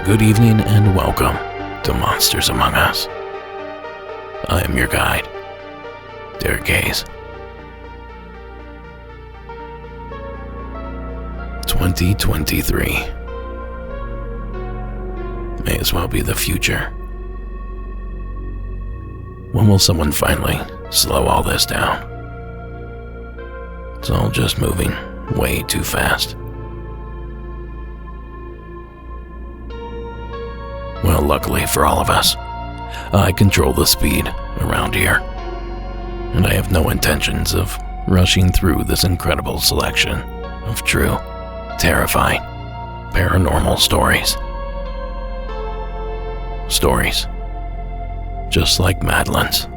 Good evening and welcome to Monsters Among Us. I am your guide, Derek Hayes. 2023 may as well be the future. When will someone finally slow all this down? It's all just moving way too fast. Well, luckily for all of us, I control the speed around here, and I have no intentions of rushing through this incredible selection of true, terrifying, paranormal stories. Stories just like Madeline's,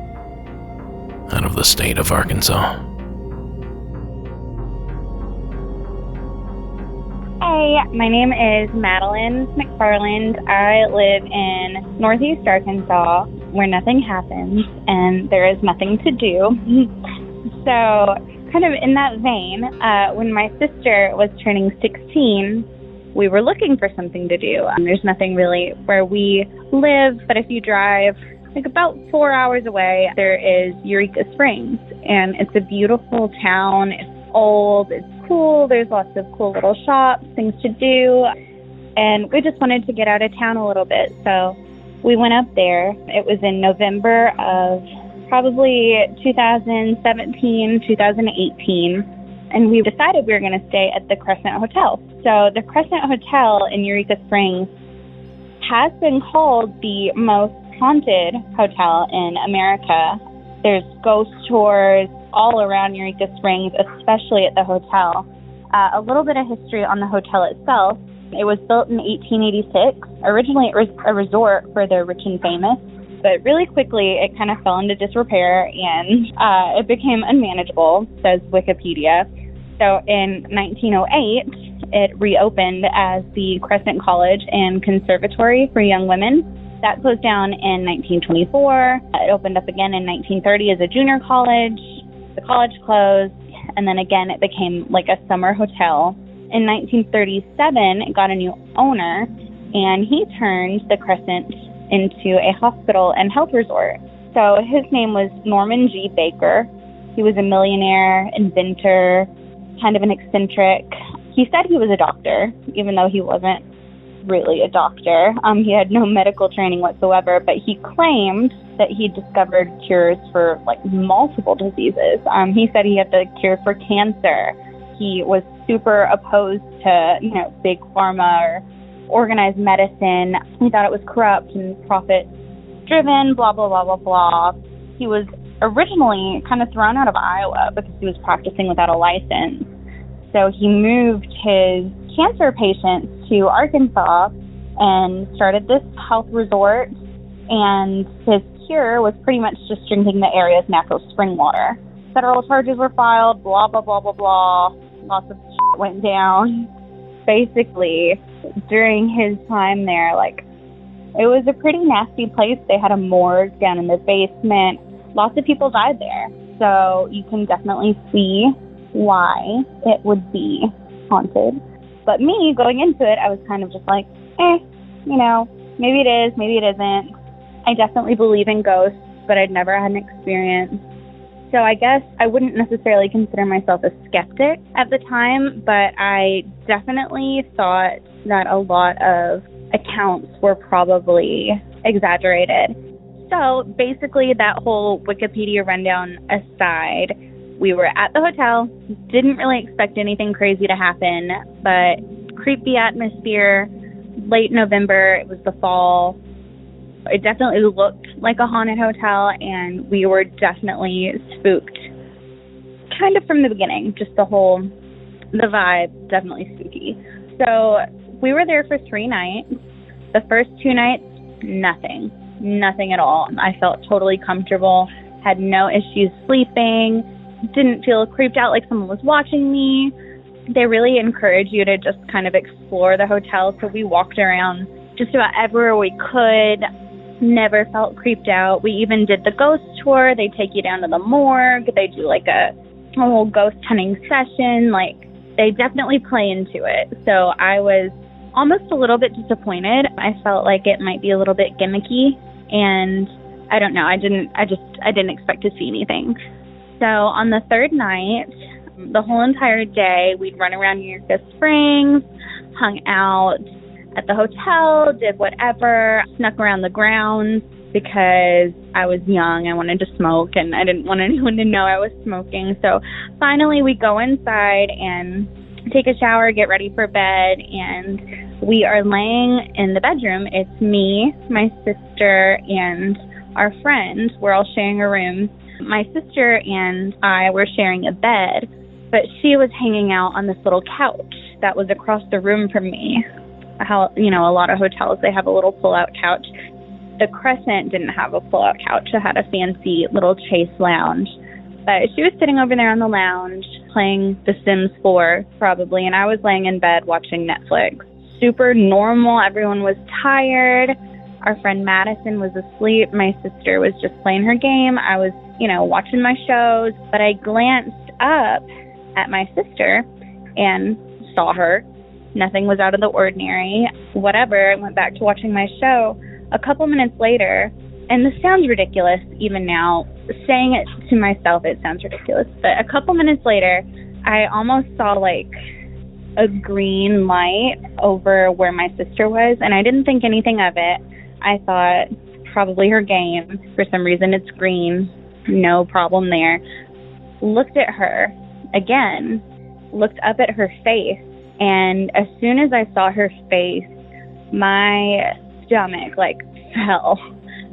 out of the state of Arkansas. Hi, my name is Madeline McFarland. I live in Northeast Arkansas, where nothing happens and there is nothing to do. So, kind of in that vein, when my sister was turning 16, we were looking for something to do. There's nothing really where we live, but if you drive like about 4 hours away, there is Eureka Springs, and it's a beautiful town. It's old, it's cool, there's lots of cool little shops, things to do, and we just wanted to get out of town a little bit, so we went up there. It was in November of probably 2017, 2018, and we decided we were going to stay at the Crescent Hotel. So the Crescent Hotel in Eureka Springs has been called the most haunted hotel in America. There's ghost tours all around Eureka Springs, especially at the hotel. A little bit of history on the hotel itself. It was built in 1886. Originally, it was a resort for the rich and famous, but really quickly, it kind of fell into disrepair and it became unmanageable, says Wikipedia. So in 1908, it reopened as the Crescent College and Conservatory for Young Women. That closed down in 1924. It opened up again in 1930 as a junior college. The college closed, and then again it became like a summer hotel. In 1937, it got a new owner, and he turned the Crescent into a hospital and health resort. So his name was Norman G. Baker. He was a millionaire, inventor, kind of an eccentric. He said he was a doctor, even though he wasn't really a doctor. He had no medical training whatsoever, but he claimed that he discovered cures for like multiple diseases. He said he had the cure for cancer. He was super opposed to, big pharma or organized medicine. He thought it was corrupt and profit driven, blah, blah, blah, blah, blah. He was originally kind of thrown out of Iowa because he was practicing without a license. So he moved his cancer patients to Arkansas and started this health resort, and his cure was pretty much just drinking the area's natural spring water. Federal charges were filed, blah, blah, blah, blah, blah. Lots of shit went down. Basically, during his time there, it was a pretty nasty place. They had a morgue down in the basement. Lots of people died there. So you can definitely see why it would be haunted. But me, going into it, I was kind of just like, maybe it is, maybe it isn't. I definitely believe in ghosts, but I'd never had an experience. So I guess I wouldn't necessarily consider myself a skeptic at the time, but I definitely thought that a lot of accounts were probably exaggerated. So basically, that whole Wikipedia rundown aside, We were at the hotel, didn't really expect anything crazy to happen, but creepy atmosphere, late November, it was the fall. It definitely looked like a haunted hotel, and we were definitely spooked. Kind of from the beginning, just the vibe, definitely spooky. So we were there for 3 nights. The first 2 nights, nothing at all. I felt totally comfortable, had no issues sleeping, didn't feel creeped out like someone was watching me. They really encourage you to just kind of explore the hotel, so we walked around just about everywhere we could, never felt creeped out. We even did the ghost tour. They take you down to the morgue. They do like a whole ghost hunting session. Like, they definitely play into it. So I was almost a little bit disappointed. I felt like it might be a little bit gimmicky, and I don't know. I didn't expect to see anything. So on the 3rd night, the whole entire day, we'd run around Eureka Springs, hung out at the hotel, did whatever, snuck around the grounds because I was young. I wanted to smoke, and I didn't want anyone to know I was smoking. So finally, we go inside and take a shower, get ready for bed, and we are laying in the bedroom. It's me, my sister, and our friend. We're all sharing a room. My sister and I were sharing a bed, but she was hanging out on this little couch that was across the room from me. How, a lot of hotels, they have a little pull-out couch. The Crescent didn't have a pull-out couch. It had a fancy little chase lounge. But she was sitting over there on the lounge playing The Sims 4, probably, and I was laying in bed watching Netflix. Super normal. Everyone was tired. Our friend Madison was asleep. My sister was just playing her game. I was, watching my shows. But I glanced up at my sister and saw her. Nothing was out of the ordinary. Whatever. I went back to watching my show. A couple minutes later, and this sounds ridiculous even now, saying it to myself, it sounds ridiculous, but a couple minutes later, I almost saw like a green light over where my sister was, and I didn't think anything of it. I thought probably her game. For some reason, it's green. No problem there. Looked at her again, looked up at her face, and as soon as I saw her face, my stomach fell.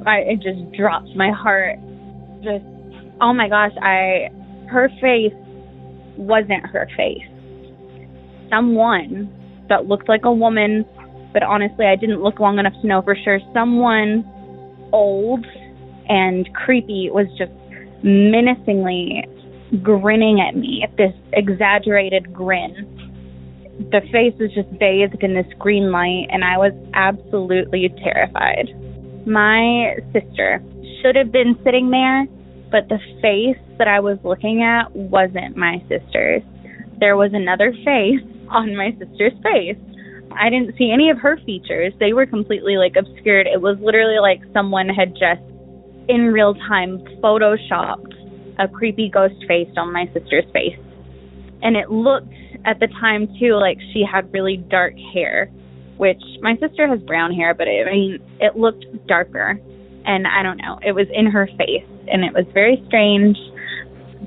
It just dropped. My heart just, oh my gosh, her face wasn't her face. Someone that looked like a woman, but honestly, I didn't look long enough to know for sure. Someone old and creepy was just menacingly grinning at me, this exaggerated grin. The face was just bathed in this green light, and I was absolutely terrified. My sister should have been sitting there, but the face that I was looking at wasn't my sister's. There was another face on my sister's face. I didn't see any of her features. They were completely obscured. It was literally like someone had just in real time photoshopped a creepy ghost face on my sister's face. And it looked at the time too like she had really dark hair, which my sister has brown hair, but it looked darker. And I don't know, it was in her face, and it was very strange.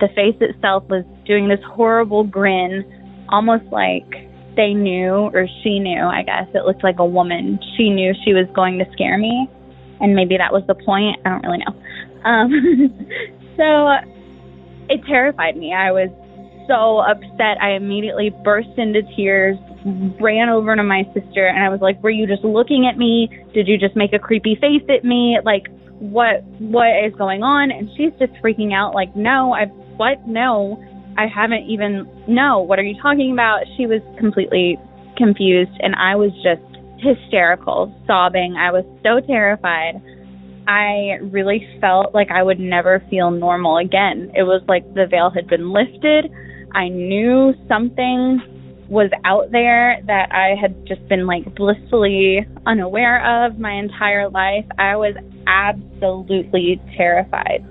The face itself was doing this horrible grin, almost like they knew, or she knew, I guess. It looked like a woman. She knew she was going to scare me, and maybe that was the point. I don't really know. So it terrified me. I was so upset. I immediately burst into tears, ran over to my sister, and I was like, were you just looking at me? Did you just make a creepy face at me? What is going on? And she's just freaking out, no, no, I haven't even, no, what are you talking about? She was completely confused, and I was just hysterical, sobbing. I was so terrified. I really felt like I would never feel normal again. It was like the veil had been lifted. I knew something was out there that I had just been blissfully unaware of my entire life. I was absolutely terrified.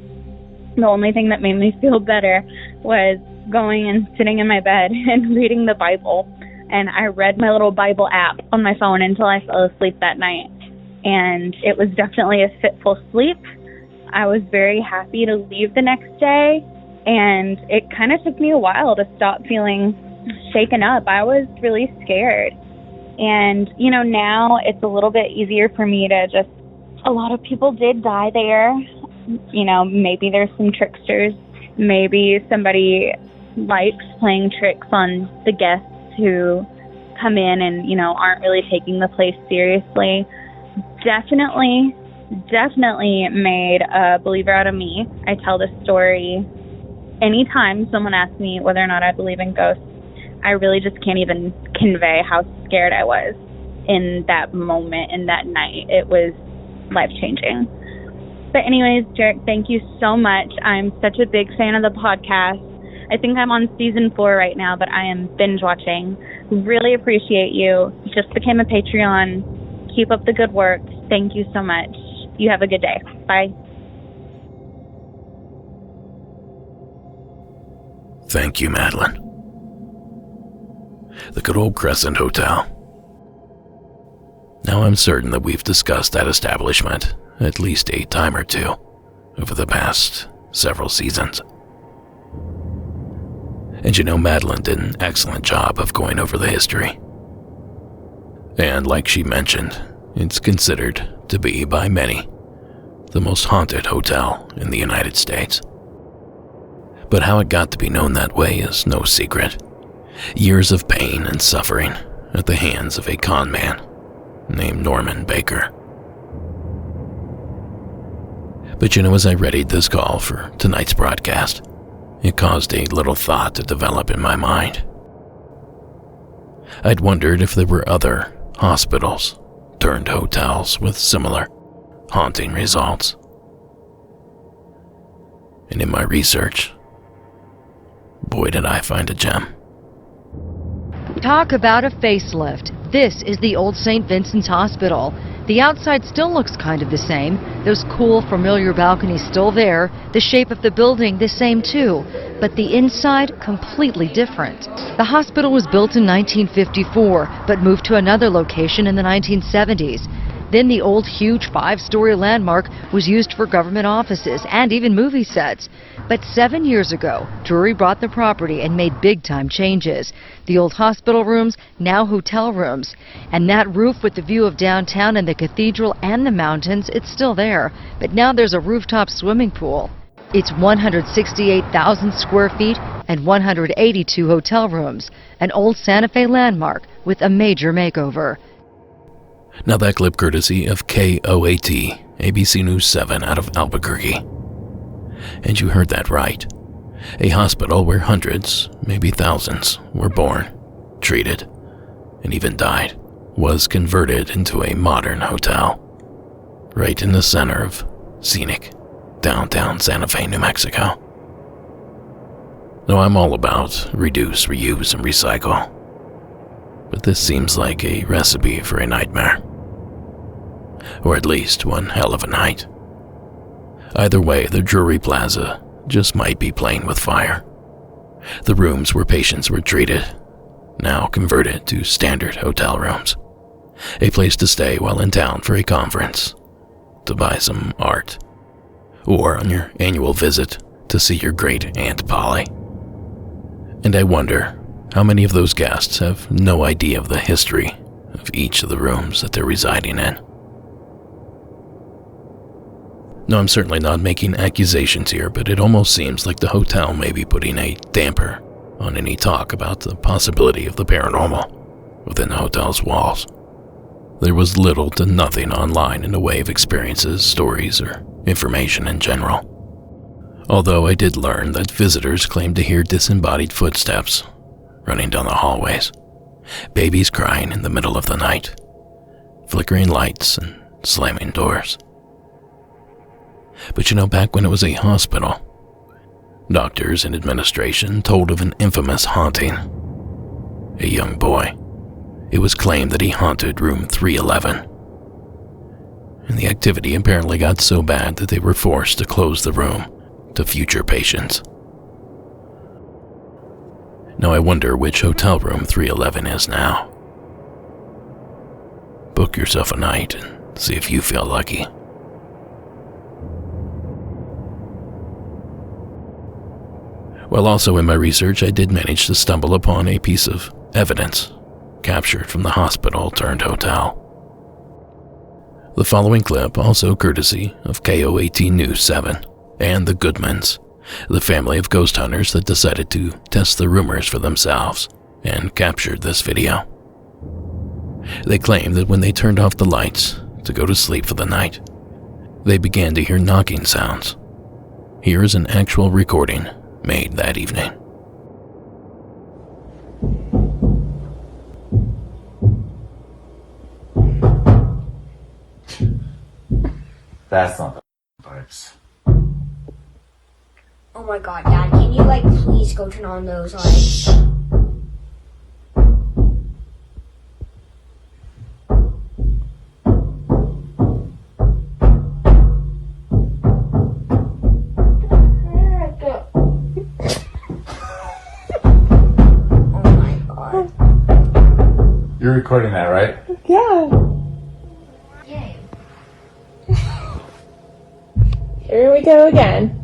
The only thing that made me feel better was going and sitting in my bed and reading the Bible. And I read my little Bible app on my phone until I fell asleep that night. And it was definitely a fitful sleep. I was very happy to leave the next day. And it kind of took me a while to stop feeling shaken up. I was really scared. And, now it's a little bit easier for me to just, a lot of people did die there. Maybe there's some tricksters. Maybe somebody likes playing tricks on the guests who come in and, aren't really taking the place seriously. Definitely made a believer out of me. I tell this story anytime someone asks me whether or not I believe in ghosts. I really just can't even convey how scared I was in that moment, in that night. It was life-changing. But anyways, Jarek, thank you so much. I'm such a big fan of the podcast. I think I'm on season 4 right now, but I am binge watching. Really appreciate you. Just became a Patreon. Keep up the good work. Thank you so much. You have a good day. Bye. Thank you, Madeline. The good old Crescent Hotel. Now I'm certain that we've discussed that establishment at least a time or two over the past several seasons. And Madeline did an excellent job of going over the history. And like she mentioned, it's considered to be, by many, the most haunted hotel in the United States. But how it got to be known that way is no secret. Years of pain and suffering at the hands of a con man named Norman Baker. But as I readied this call for tonight's broadcast, it caused a little thought to develop in my mind. I'd wondered if there were other hospitals turned hotels with similar haunting results. And in my research, boy did I find a gem. Talk about a facelift. This is the old St. Vincent's Hospital. The outside still looks kind of the same. Those cool, familiar balconies still there. The shape of the building the same too. But the inside completely different. The hospital was built in 1954, but moved to another location in the 1970s. Then the old, huge 5-story landmark was used for government offices and even movie sets. But 7 years ago, Drury bought the property and made big-time changes. The old hospital rooms, now hotel rooms. And that roof with the view of downtown and the cathedral and the mountains, it's still there. But now there's a rooftop swimming pool. It's 168,000 square feet and 182 hotel rooms. An old Santa Fe landmark with a major makeover. Now that clip courtesy of KOAT, ABC News 7 out of Albuquerque. And you heard that right. A hospital where hundreds, maybe thousands, were born, treated, and even died, was converted into a modern hotel, right in the center of scenic downtown Santa Fe, New Mexico. Now I'm all about reduce, reuse, and recycle, but this seems like a recipe for a nightmare. Or at least one hell of a night. Either way, the Drury Plaza just might be playing with fire. The rooms where patients were treated, now converted to standard hotel rooms. A place to stay while in town for a conference, to buy some art, or on your annual visit to see your great Aunt Polly. And I wonder how many of those guests have no idea of the history of each of the rooms that they're residing in. No, I'm certainly not making accusations here, but it almost seems like the hotel may be putting a damper on any talk about the possibility of the paranormal within the hotel's walls. There was little to nothing online in the way of experiences, stories, or information in general. Although I did learn that visitors claimed to hear disembodied footsteps running down the hallways, babies crying in the middle of the night, flickering lights and slamming doors. But back when it was a hospital, doctors and administration told of an infamous haunting. A young boy. It was claimed that he haunted room 311. And the activity apparently got so bad that they were forced to close the room to future patients. Now I wonder which hotel room 311 is now. Book yourself a night and see if you feel lucky. While also in my research, I did manage to stumble upon a piece of evidence captured from the hospital turned hotel. The following clip, also courtesy of KO18 News 7 and the Goodmans, the family of ghost hunters that decided to test the rumors for themselves and captured this video. They claim that when they turned off the lights to go to sleep for the night, they began to hear knocking sounds. Here is an actual recording made that evening. That's not the pipes. Oh my god, Dad, can you, please go turn on those lights? Oh my god. You're recording that, right? Yeah. Yay. Here we go again.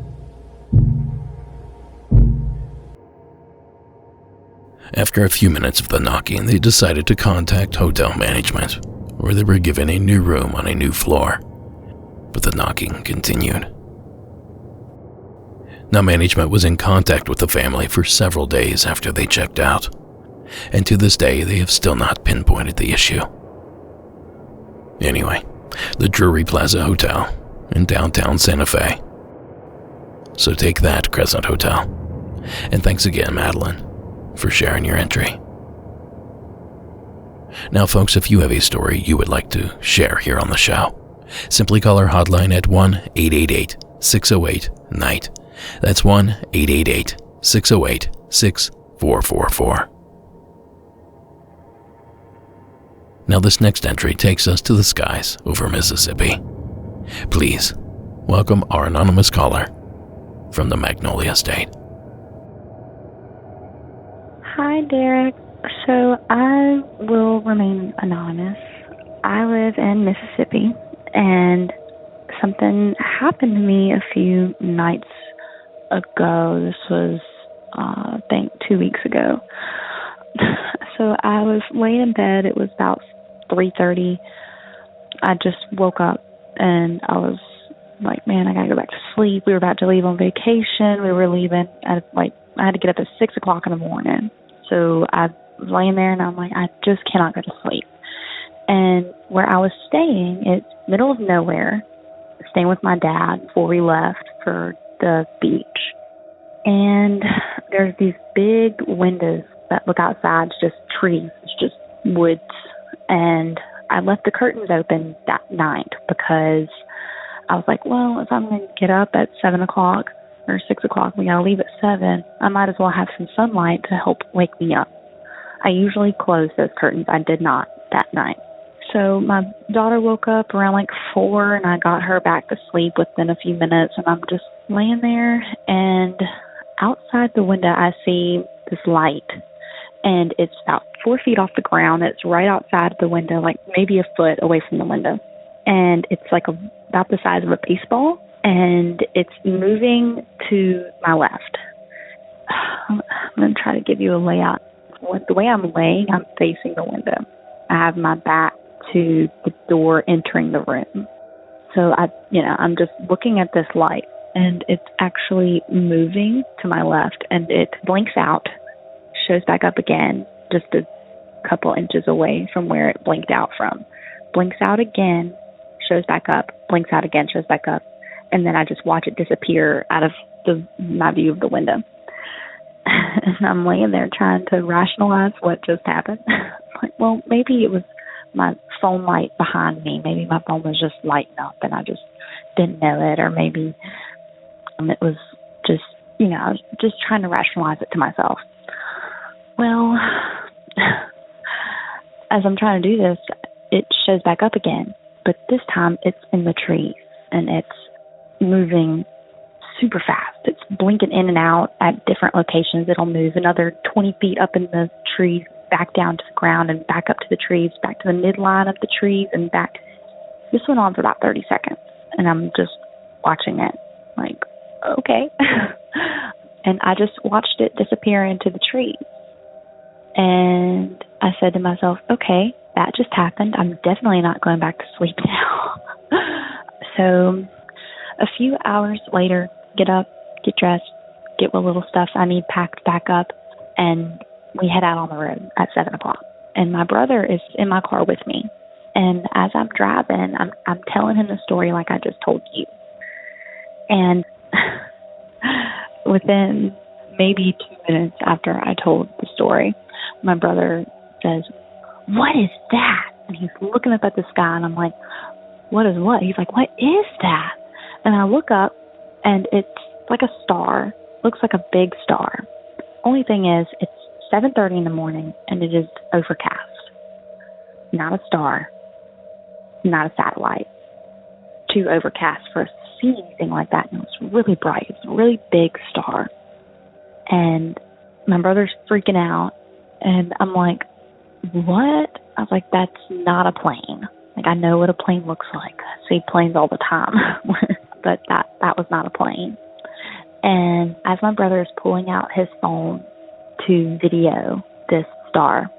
After a few minutes of the knocking, they decided to contact hotel management, where they were given a new room on a new floor. But the knocking continued. Now, management was in contact with the family for several days after they checked out, and to this day, they have still not pinpointed the issue. Anyway, the Drury Plaza Hotel in downtown Santa Fe. So take that, Crescent Hotel. And thanks again, Madeline, for sharing your entry. Now, folks, if you have a story you would like to share here on the show, simply call our hotline at 1-888-608-NIGHT. That's 1-888-608-6444. Now, this next entry takes us to the skies over Mississippi. Please welcome our anonymous caller from the Magnolia State. Hi, Derek. So I will remain anonymous. I live in Mississippi, and something happened to me a few nights ago. This was, I think, 2 weeks ago. So I was laying in bed. It was about 3:30. I just woke up, and I was like, man, I gotta go back to sleep. We were about to leave on vacation. We were leaving at, I had to get up at 6 o'clock in the morning. So I was laying there, and I'm like, I just cannot go to sleep. And where I was staying, it's middle of nowhere, staying with my dad before we left for the beach. And there's these big windows that look outside. It's just trees. It's just woods. And I left the curtains open that night because I was like, well, if I'm going to get up at 7 o'clock or 6 o'clock, we got to leave at 7, I might as well have some sunlight to help wake me up. I usually close those curtains. I did not that night. So my daughter woke up around 4, and I got her back to sleep within a few minutes, and I'm just laying there, and outside the window I see this light, and it's about 4 feet off the ground. It's right outside the window, maybe a foot away from the window, and it's about the size of a baseball, and it's moving to my left. I'm going to try to give you a layout. The way I'm laying, I'm facing the window. I have my back to the door entering the room. So I'm just looking at this light, and it's actually moving to my left, and it blinks out, shows back up again, just a couple inches away from where it blinked out from. Blinks out again, shows back up, blinks out again, shows back up, and then I just watch it disappear out of my view of the window. And I'm laying there trying to rationalize what just happened. Well, maybe it was my phone light behind me. Maybe my phone was just lighting up and I just didn't know it. Or maybe it was just, I was just trying to rationalize it to myself. Well, as I'm trying to do this, it shows back up again. But this time it's in the trees and it's moving super fast. It's blinking in and out at different locations. It'll move another 20 feet up in the trees, back down to the ground, and back up to the trees, back to the midline of the trees, and back. This went on for about 30 seconds, and I'm just watching it, okay. and I just watched it disappear into the trees. And I said to myself, okay, that just happened. I'm definitely not going back to sleep now. So a few hours later, get up, get dressed, get what little stuff I need packed back up, and we head out on the road at 7 o'clock. And my brother is in my car with me. And as I'm driving, I'm telling him the story like I just told you. And within maybe 2 minutes after I told the story, my brother says, "What is that?" And he's looking up at the sky, and I'm like, "What is what?" He's like, "What is that?" And I look up, and it's like a star. Looks like a big star. Only thing is, it's 7:30 in the morning, and it is overcast. Not a star. Not a satellite. Too overcast for us to see anything like that. And it was really bright. It's a really big star. And my brother's freaking out. And I'm like, what? I was like, that's not a plane. Like, I know what a plane looks like. I see planes all the time. But that was not a plane. And as my brother is pulling out his phone to video this star,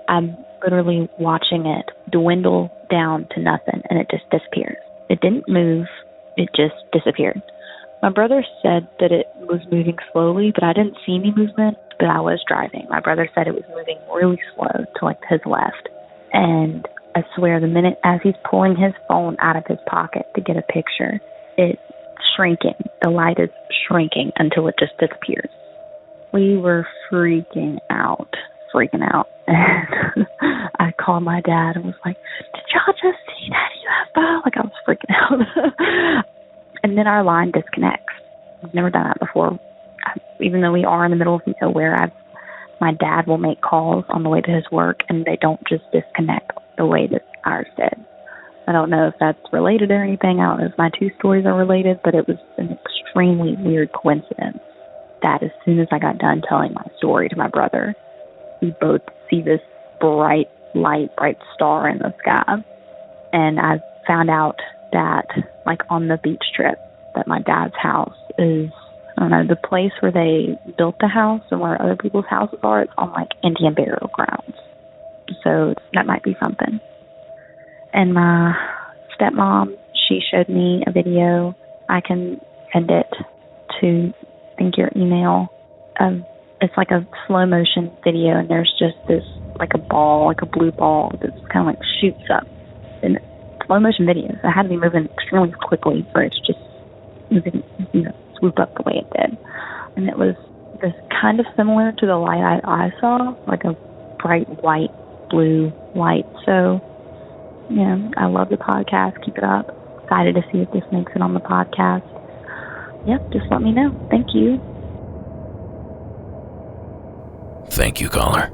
I'm literally watching it dwindle down to nothing, and it just disappears. It didn't move. It just disappeared. My brother said that it was moving slowly, but I didn't see any movement, but I was driving. My brother said it was moving really slow to like his left. And I swear, the minute as he's pulling his phone out of his pocket to get a picture, it's shrinking. The light is shrinking until it just disappears. We were freaking out. And I called my dad and was like, "Did y'all just see that UFO?" Like, I was freaking out. And then our line disconnects. I've never done that before. Even though we are in the middle of nowhere, my dad will make calls on the way to his work, and they don't just disconnect the way that ours did. I don't know if that's related or anything. I don't know if my two stories are related, but it was an extremely weird coincidence that as soon as I got done telling my story to my brother, we both see this bright star in the sky. And I found out that, like, on the beach trip, that my dad's house is, I don't know, the place where they built the house and where other people's houses are, it's on, like, Indian burial grounds. So that might be something. And my stepmom, she showed me a video. I can send it to, I think, your email. It's like a slow motion video, and there's just this, like a ball, like a blue ball that kind of like shoots up. And slow motion videos, it had to be moving extremely quickly for it to just moving, swoop up the way it did. And it was this kind of similar to the light I saw, like a bright white, blue light. So, yeah, I love the podcast. Keep it up. Excited to see if this makes it on the podcast. Yep, just let me know. Thank you. Thank you, caller.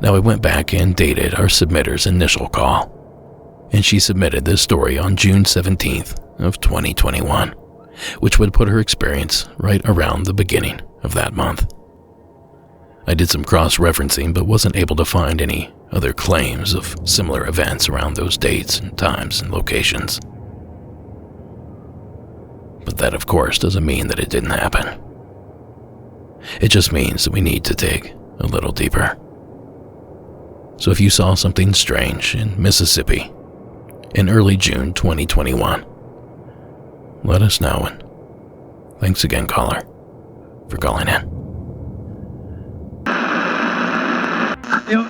Now, I went back and dated our submitter's initial call, and she submitted this story on June 17th of 2021, which would put her experience right around the beginning of that month. I did some cross-referencing, but wasn't able to find any other claims of similar events around those dates and times and locations. But that, of course, doesn't mean that it didn't happen. It just means that we need to dig a little deeper. So if you saw something strange in Mississippi in early June 2021, let us know, and thanks again, caller, for calling in.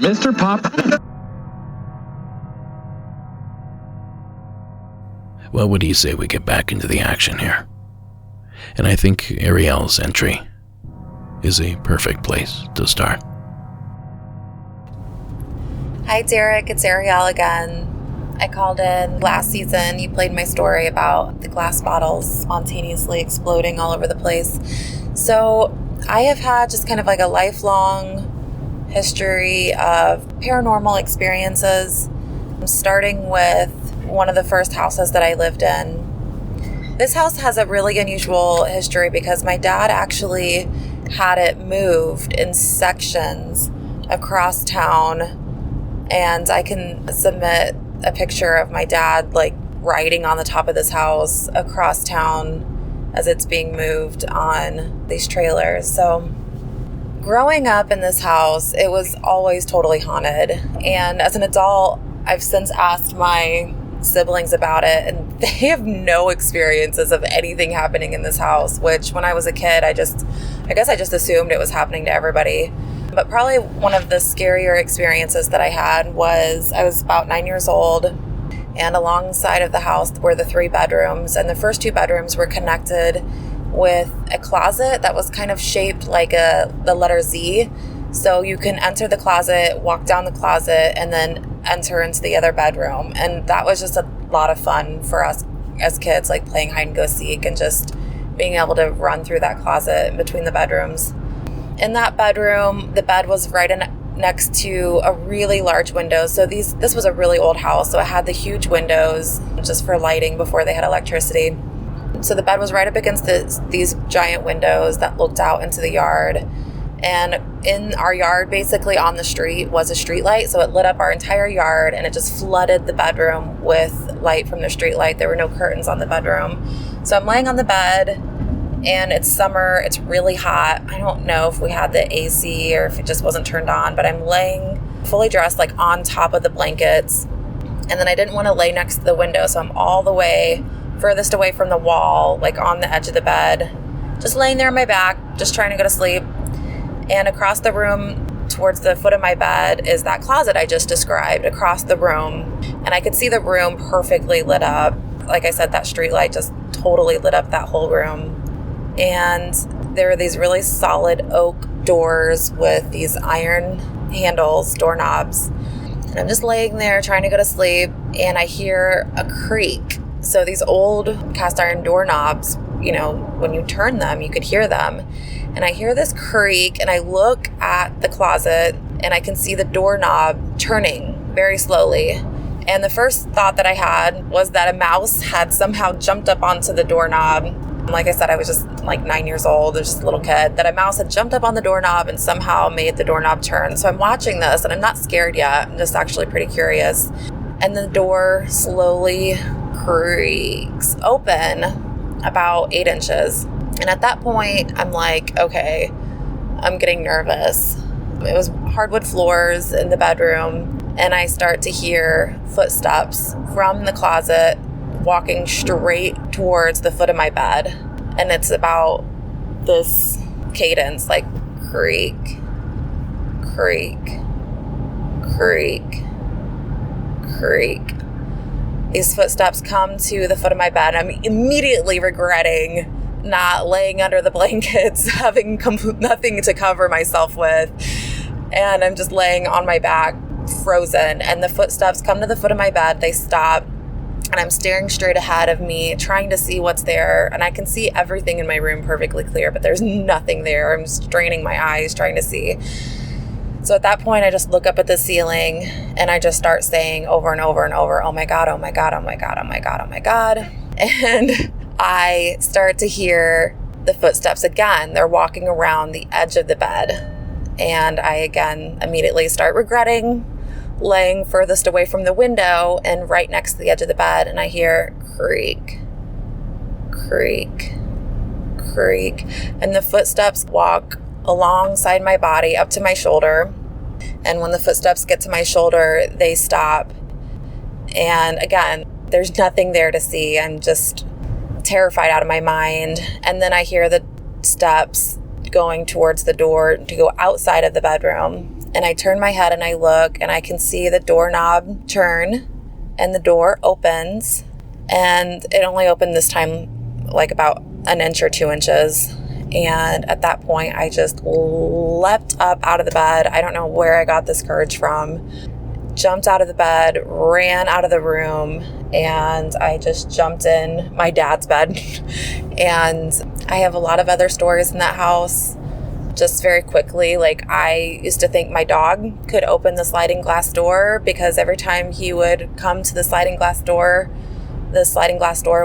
Mr. Pop. Well, what do you say we get back into the action here? And I think Ariel's entry is a perfect place to start. Hi, Derek. It's Ariel again. I called in last season. You played my story about the glass bottles spontaneously exploding all over the place. So I have had just kind of like a lifelong history of paranormal experiences, starting with one of the first houses that I lived in. This house has a really unusual history because my dad actually had it moved in sections across town, and I can submit a picture of my dad like riding on the top of this house across town as it's being moved on these trailers. So growing up in this house, it was always totally haunted. And as an adult, I've since asked my siblings about it, and they have no experiences of anything happening in this house, which when I was a kid, I guess I just assumed it was happening to everybody. But probably one of the scarier experiences that I had was I was about 9 years old, and alongside of the house were the 3 bedrooms, and the first 2 bedrooms were connected with a closet that was kind of shaped like the letter Z. So you can enter the closet, walk down the closet, and then enter into the other bedroom. And that was just a lot of fun for us as kids, like playing hide and go seek and just being able to run through that closet in between the bedrooms. In that bedroom, the bed was right next to a really large window. So this was a really old house, so it had the huge windows just for lighting before they had electricity. So the bed was right up against these giant windows that looked out into the yard. And in our yard, basically on the street, was a street light. So it lit up our entire yard, and it just flooded the bedroom with light from the street light. There were no curtains on the bedroom. So I'm laying on the bed, and it's summer. It's really hot. I don't know if we had the AC or if it just wasn't turned on, but I'm laying fully dressed, like on top of the blankets. And then I didn't want to lay next to the window, so I'm all the way furthest away from the wall, like on the edge of the bed, just laying there on my back, just trying to go to sleep. And across the room, towards the foot of my bed, is that closet I just described across the room. And I could see the room perfectly lit up. Like I said, that street light just totally lit up that whole room. And there were these really solid oak doors with these iron handles, doorknobs. And I'm just laying there trying to go to sleep, and I hear a creak. So these old cast iron doorknobs, when you turn them, you could hear them. And I hear this creak, and I look at the closet, and I can see the doorknob turning very slowly. And the first thought that I had was that a mouse had somehow jumped up onto the doorknob. Like I said, I was just like 9 years old. I was just a little kid. That a mouse had jumped up on the doorknob and somehow made the doorknob turn. So I'm watching this, and I'm not scared yet. I'm just actually pretty curious. And the door slowly creaks open about 8 inches. And at that point, I'm like, okay, I'm getting nervous. It was hardwood floors in the bedroom, and I start to hear footsteps from the closet walking straight towards the foot of my bed. And it's about this cadence, like creak, creak, creak, creak. These footsteps come to the foot of my bed. I'm immediately regretting not laying under the blankets, having nothing to cover myself with. And I'm just laying on my back, frozen. And the footsteps come to the foot of my bed. They stop. And I'm staring straight ahead of me, trying to see what's there. And I can see everything in my room perfectly clear, but there's nothing there. I'm straining my eyes, trying to see. So at that point, I just look up at the ceiling, and I just start saying over and over and over, oh my God, oh my God, oh my God, oh my God, oh my God. And I start to hear the footsteps again. They're walking around the edge of the bed. And I again immediately start regretting laying furthest away from the window and right next to the edge of the bed. And I hear creak, creak, creak. And the footsteps walk alongside my body up to my shoulder. And when the footsteps get to my shoulder, they stop. And again, there's nothing there to see. I'm just terrified out of my mind. And then I hear the steps going towards the door to go outside of the bedroom. And I turn my head and I look, and I can see the doorknob turn, and the door opens. And it only opened this time like about 1 inch or 2 inches. And at that point, I just leapt up out of the bed. I don't know where I got this courage from. Jumped out of the bed, ran out of the room, and I just jumped in my dad's bed. And I have a lot of other stories in that house. Just very quickly, like I used to think my dog could open the sliding glass door, because every time he would come to the sliding glass door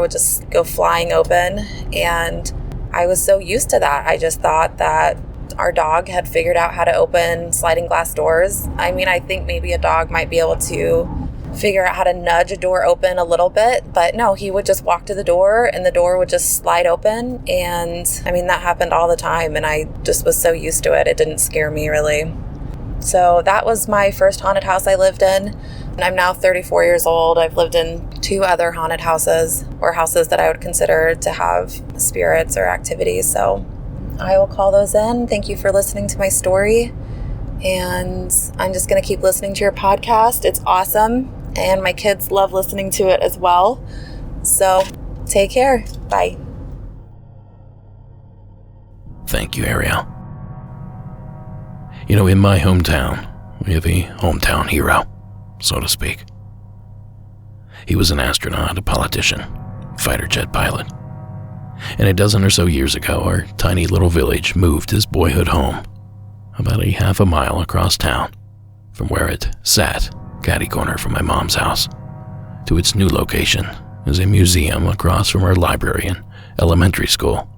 would just go flying open. And I was so used to that. I just thought that our dog had figured out how to open sliding glass doors. I mean, I think maybe a dog might be able to figure out how to nudge a door open a little bit. But no, he would just walk to the door and the door would just slide open. And I mean, that happened all the time. And I just was so used to it. It didn't scare me really. So that was my first haunted house I lived in. And I'm now 34 years old. I've lived in 2 other haunted houses, or houses that I would consider to have spirits or activities. So I will call those in. Thank you for listening to my story. And I'm just going to keep listening to your podcast. It's awesome. And my kids love listening to it as well. So take care. Bye. Thank you, Ariel. You know, in my hometown, we have a hometown hero, so to speak. He was an astronaut, a politician, fighter jet pilot. And a dozen or so years ago, our tiny little village moved his boyhood home about a half a mile across town from where it sat, catty-corner from my mom's house, to its new location as a museum across from our library and elementary school,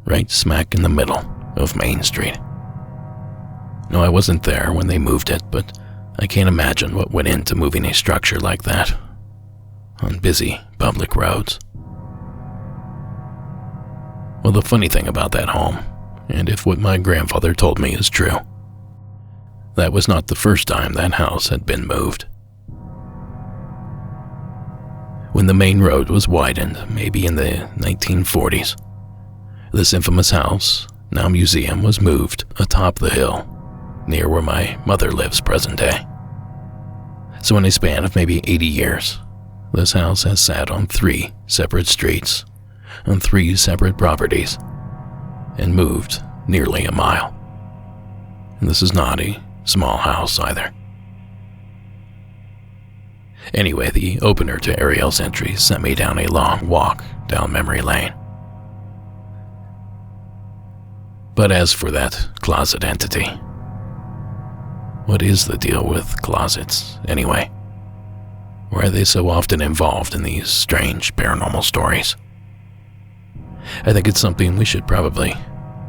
right smack in the middle of Main Street. No, I wasn't there when they moved it, but I can't imagine what went into moving a structure like that on busy public roads. Well, the funny thing about that home, and if what my grandfather told me is true, that was not the first time that house had been moved. When the main road was widened, maybe in the 1940s, this infamous house, now museum, was moved atop the hill, near where my mother lives present day. So in a span of maybe 80 years, this house has sat on 3 separate streets, on 3 separate properties, and moved nearly a mile. And this is not a small house either. Anyway, the opener to Ariel's entry sent me down a long walk down memory lane. But as for that closet entity, what is the deal with closets, anyway? Why are they so often involved in these strange paranormal stories? I think it's something we should probably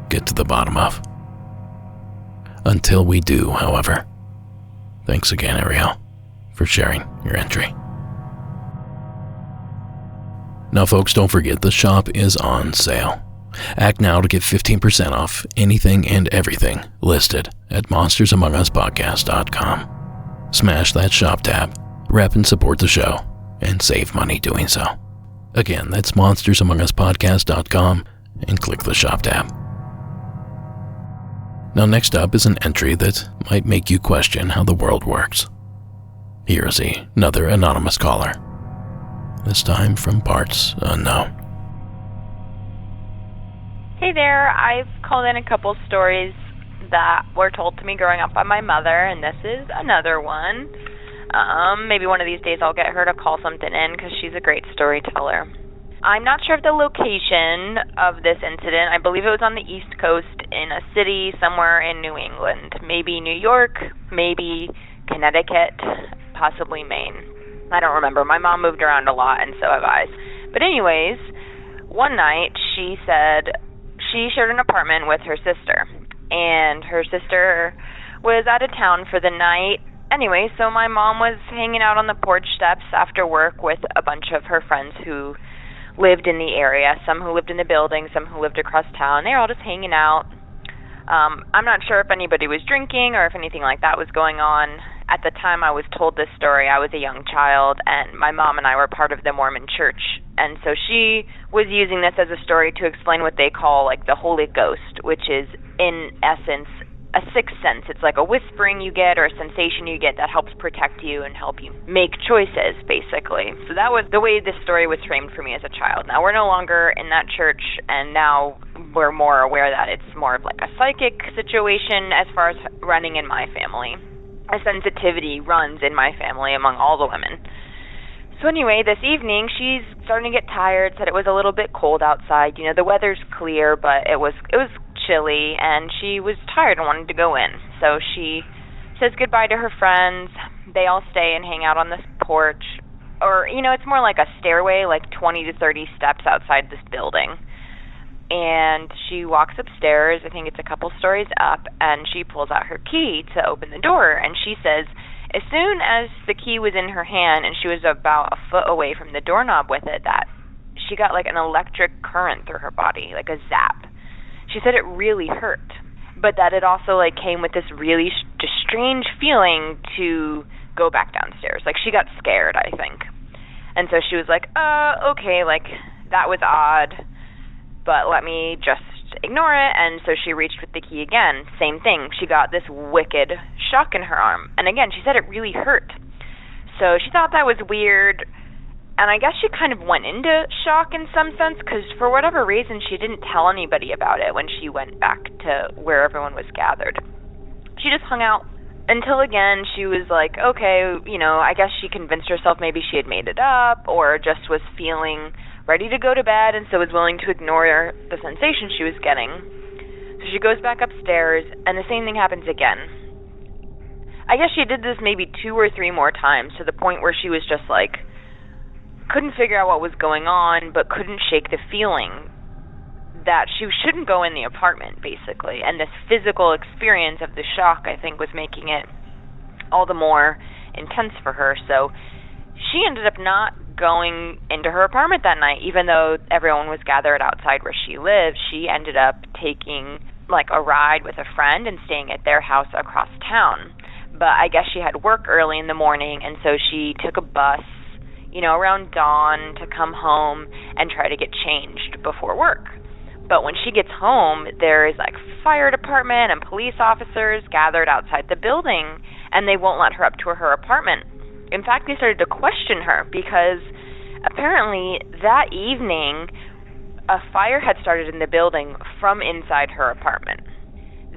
get to the bottom of. Until we do, however, thanks again, Ariel, for sharing your entry. Now, folks, don't forget the shop is on sale. Act now to get 15% off anything and everything listed at monstersamonguspodcast.com. Smash that shop tab, rep and support the show, and save money doing so. Again, that's monstersamonguspodcast.com and click the shop tab. Now, next up is an entry that might make you question how the world works. Here is another anonymous caller, this time from parts unknown. Hey there, I've called in a couple stories that were told to me growing up by my mother, and this is another one. Maybe one of these days I'll get her to call something in because she's a great storyteller. I'm not sure of the location of this incident. I believe it was on the East Coast in a city somewhere in New England. Maybe New York, maybe Connecticut, possibly Maine. I don't remember. My mom moved around a lot, and so have I. But anyways, one night she said she shared an apartment with her sister, and her sister was out of town for the night. Anyway, so my mom was hanging out on the porch steps after work with a bunch of her friends who lived in the area, some who lived in the building, some who lived across town. They were all just hanging out. I'm not sure if anybody was drinking or if anything like that was going on. At the time I was told this story, I was a young child, and my mom and I were part of the Mormon church. And so she was using this as a story to explain what they call like the Holy Ghost, which is in essence a sixth sense. It's like a whispering you get or a sensation you get that helps protect you and help you make choices, basically. So that was the way this story was framed for me as a child. Now, we're no longer in that church, and now we're more aware that it's more of like a psychic situation as far as running in my family. A sensitivity runs in my family among all the women. So anyway, this evening, she's starting to get tired, said it was a little bit cold outside. You know, the weather's clear, but it was chilly, and she was tired and wanted to go in. So she says goodbye to her friends. They all stay and hang out on this porch. Or, you know, it's more like a stairway, like 20 to 30 steps outside this building. And she walks upstairs, I think it's a couple stories up, and she pulls out her key to open the door, and she says, As soon as the key was in her hand and she was about a foot away from the doorknob with it, that she got like an electric current through her body, like a zap. She said it really hurt, but that it also like came with this really just strange feeling to go back downstairs. Like she got scared, I think. And so she was like, okay, like that was odd, but let me just ignore it. And so she reached with the key again. Same thing. She got this wicked shock in her arm. And again, she said it really hurt. So she thought that was weird. And I guess she kind of went into shock in some sense because for whatever reason, she didn't tell anybody about it when she went back to where everyone was gathered. She just hung out until again she was like, okay, I guess she convinced herself maybe she had made it up or just was feeling ready to go to bed and so was willing to ignore the sensation she was getting. So she goes back upstairs and the same thing happens again. I guess she did this maybe 2 or 3 more times to the point where she was just like, couldn't figure out what was going on but couldn't shake the feeling that she shouldn't go in the apartment, basically. And this physical experience of the shock, I think, was making it all the more intense for her. So she ended up not going into her apartment that night, even though everyone was gathered outside where she lived. She ended up taking like a ride with a friend and staying at their house across town. But I guess she had work early in the morning, and so she took a bus, around dawn to come home and try to get changed before work. But when she gets home, there is like fire department and police officers gathered outside the building, and they won't let her up to her apartment. In fact, they started to question her because apparently that evening a fire had started in the building from inside her apartment.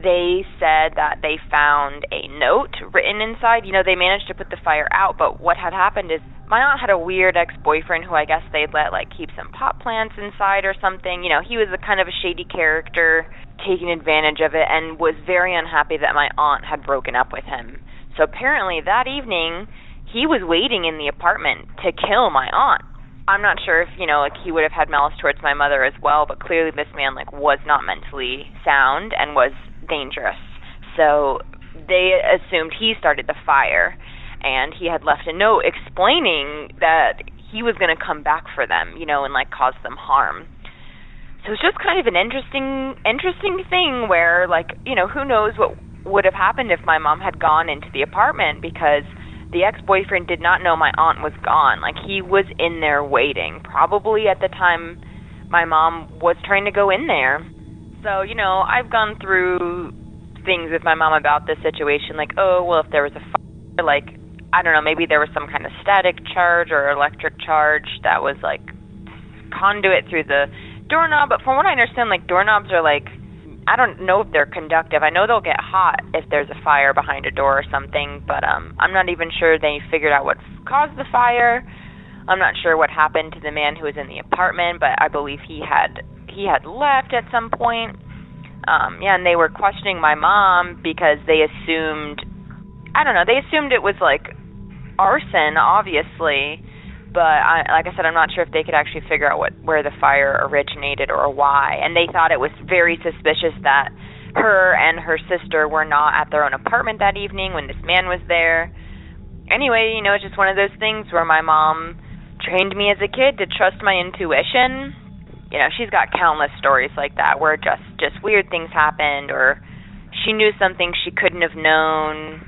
They said that they found a note written inside. They managed to put the fire out, but what had happened is my aunt had a weird ex-boyfriend who I guess they'd let keep some pot plants inside or something. He was a kind of a shady character, taking advantage of it, and was very unhappy that my aunt had broken up with him. So apparently that evening he was waiting in the apartment to kill my aunt. I'm not sure if, he would have had malice towards my mother as well, but clearly this man, was not mentally sound and was dangerous. So they assumed he started the fire, and he had left a note explaining that he was going to come back for them, and, cause them harm. So it's just kind of an interesting thing where, who knows what would have happened if my mom had gone into the apartment, because the ex-boyfriend did not know my aunt was gone. He was in there waiting, probably at the time my mom was trying to go in there. So, I've gone through things with my mom about this situation, if there was a fire, I don't know, maybe there was some kind of static charge or electric charge that was, conduit through the doorknob. But from what I understand, doorknobs are, I don't know if they're conductive. I know they'll get hot if there's a fire behind a door or something, but I'm not even sure they figured out what caused the fire. I'm not sure what happened to the man who was in the apartment, but I believe he had left at some point. And they were questioning my mom because they assumed, they assumed it was arson, obviously, but like I said, I'm not sure if they could actually figure out where the fire originated or why. And they thought it was very suspicious that her and her sister were not at their own apartment that evening when this man was there. Anyway, it's just one of those things where my mom trained me as a kid to trust my intuition. She's got countless stories like that where just weird things happened, or she knew something she couldn't have known.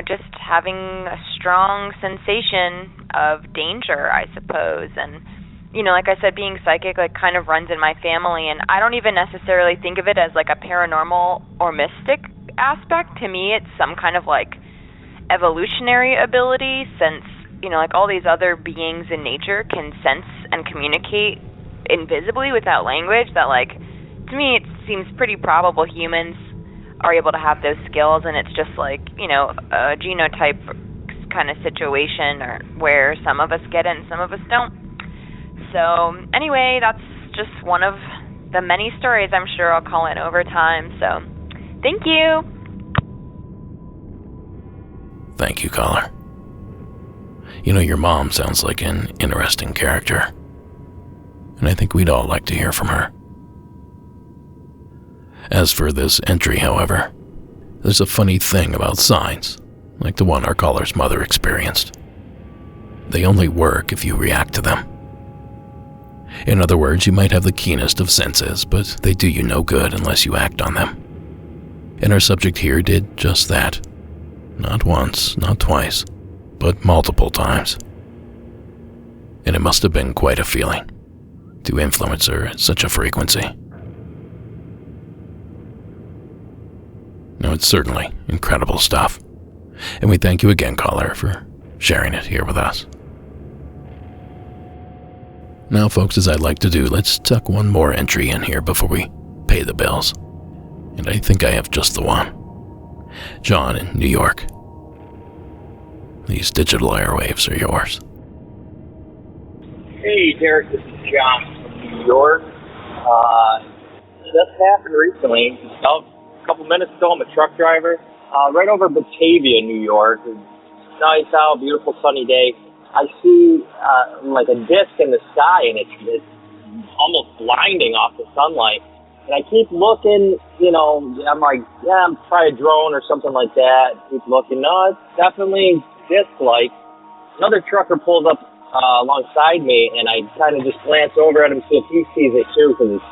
Just having a strong sensation of danger, I suppose. And, like I said, being psychic, kind of runs in my family. And I don't even necessarily think of it as, a paranormal or mystic aspect. To me, it's some kind of, evolutionary ability, since, all these other beings in nature can sense and communicate invisibly without language. That, to me, it seems pretty probable humans are able to have those skills, and it's just a genotype kind of situation, or where some of us get it and some of us don't. So anyway, that's just one of the many stories I'm sure I'll call in over time. So thank you. Thank you, caller. Your mom sounds like an interesting character, and I think we'd all like to hear from her. As for this entry, however, there's a funny thing about signs. like the one our caller's mother experienced. They only work if you react to them. In other words, you might have the keenest of senses, but they do you no good unless you act on them. And our subject here did just that. Not once, not twice, but multiple times. And it must have been quite a feeling to influence her at such a frequency. Now, it's certainly incredible stuff, and we thank you again, caller, for sharing it here with us. Now, folks, as I'd like to do, let's tuck one more entry in here before we pay the bills. And I think I have just the one. John in New York. These digital airwaves are yours. Hey, Derek, this is John from New York. Just happened recently. About a couple minutes ago, I'm a truck driver. Right over Batavia, New York. It's nice out, beautiful sunny day. I see like a disc in the sky, and it's almost blinding off the sunlight. And I keep looking, I'm like, I'm probably a drone or something like that. Keep looking. No, it's definitely disc-like. Another trucker pulls up alongside me, and I kind of just glance over at him to see if he sees it too, because it's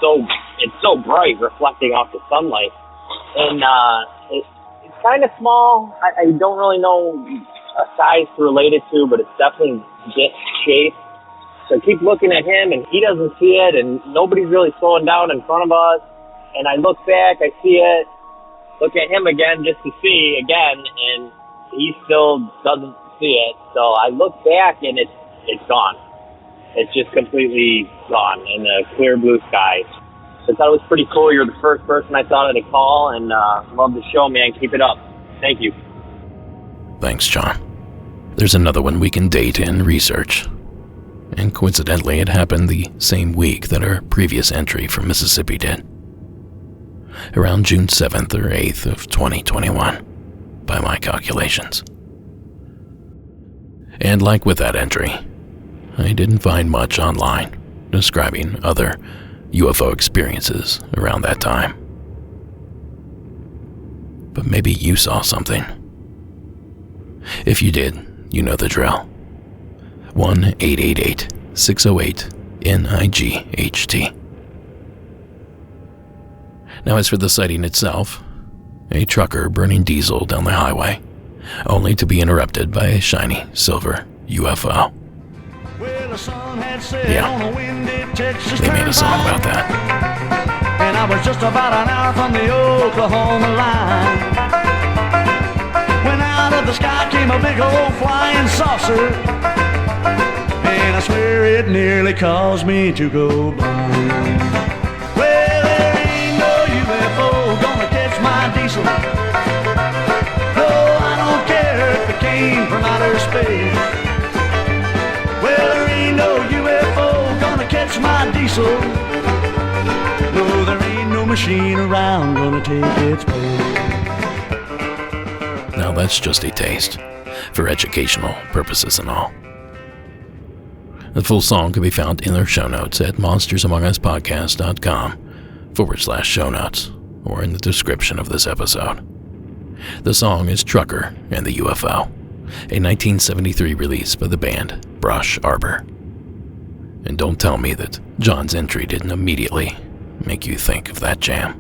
so bright, reflecting off the sunlight. And it's kind of small. I don't really know a size to relate it to, but it's definitely disc-shaped. So I keep looking at him, and he doesn't see it, and nobody's really slowing down in front of us. And I look back, I see it, look at him again just to see again, and he still doesn't see it. So I look back, and it's gone. It's just completely gone in the clear blue sky. So I thought it was pretty cool. You're the first person I thought of to call, and love the show, man. Keep it up. Thank you. Thanks, John. There's another one we can date and research. And coincidentally, it happened the same week that our previous entry from Mississippi did. Around June 7th or 8th of 2021, by my calculations. And like with that entry, I didn't find much online describing other UFO experiences around that time. But maybe you saw something. If you did, you know the drill. 1-888-608-NIGHT. Now, as for the sighting itself, a trucker burning diesel down the highway, only to be interrupted by a shiny silver UFO. Yeah, they made a song about that. And I was just about an hour from the Oklahoma line, when out of the sky came a big old flying saucer, and I swear it nearly caused me to go blind. Well, there ain't no UFO gonna catch my diesel. No, I don't care if it came from outer space. Well, there ain't no UFO gonna catch my diesel. No, there ain't no machine around gonna take its place. Now that's just a taste, for educational purposes and all. The full song can be found in their show notes at monstersamonguspodcast.com/show notes, or in the description of this episode. The song is Trucker and the UFO, a 1973 release by the band Brush Arbor. And don't tell me that John's entry didn't immediately make you think of that jam.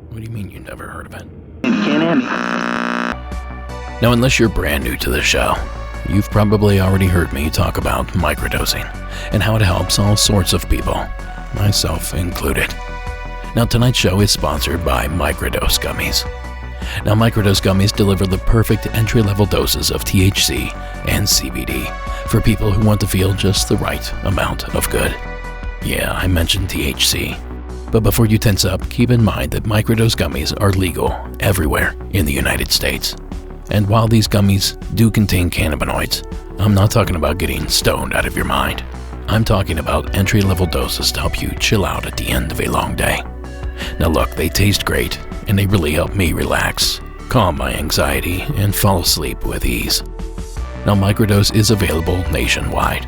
What do you mean you never heard of it? Now, unless you're brand new to the show, you've probably already heard me talk about microdosing and how it helps all sorts of people, myself included. Now, tonight's show is sponsored by Microdose Gummies. Now, Microdose Gummies deliver the perfect entry-level doses of THC and CBD for people who want to feel just the right amount of good. Yeah, I mentioned THC. But before you tense up, keep in mind that microdose gummies are legal everywhere in the United States. And while these gummies do contain cannabinoids, I'm not talking about getting stoned out of your mind. I'm talking about entry-level doses to help you chill out at the end of a long day. Now look, they taste great, and they really help me relax, calm my anxiety, and fall asleep with ease. Now, Microdose is available nationwide.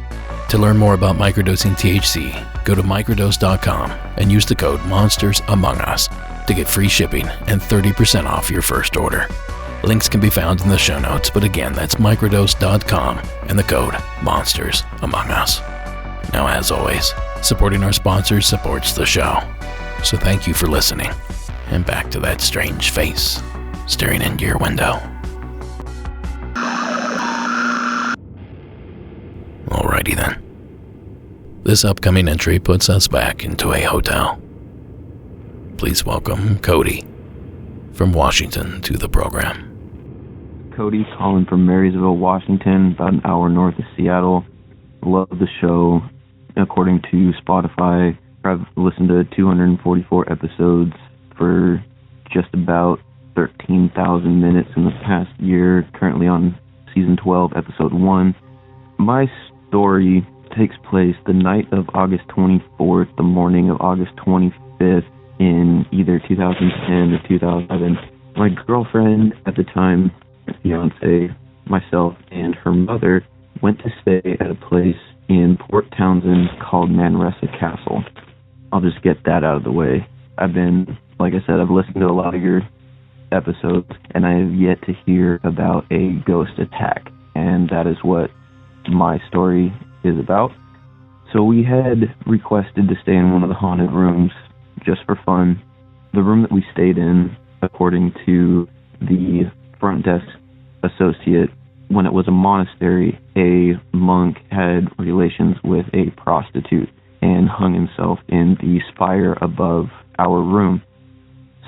To learn more about microdosing THC, go to microdose.com and use the code Monsters Among Us to get free shipping and 30% off your first order. Links can be found in the show notes, but again, that's microdose.com and the code Monsters Among Us. Now, as always, supporting our sponsors supports the show. So thank you for listening. And back to that strange face staring into your window. Alrighty then. This upcoming entry puts us back into a hotel. Please welcome Cody from Washington to the program. Cody calling from Marysville, Washington, about an hour north of Seattle. Love the show. According to Spotify, I've listened to 244 episodes for just about 13,000 minutes in the past year, currently on season 12, episode 1. My story takes place the night of August 24th, the morning of August 25th in either 2010 or 2011. My girlfriend at the time, fiance, myself, and her mother went to stay at a place in Port Townsend called Manresa Castle. I'll just get that out of the way. Like I said, I've listened to a lot of your episodes, and I have yet to hear about a ghost attack, and that is what my story is about. So we had requested to stay in one of the haunted rooms just for fun. The room that we stayed in, according to the front desk associate, when it was a monastery, a monk had relations with a prostitute and hung himself in the spire above our room.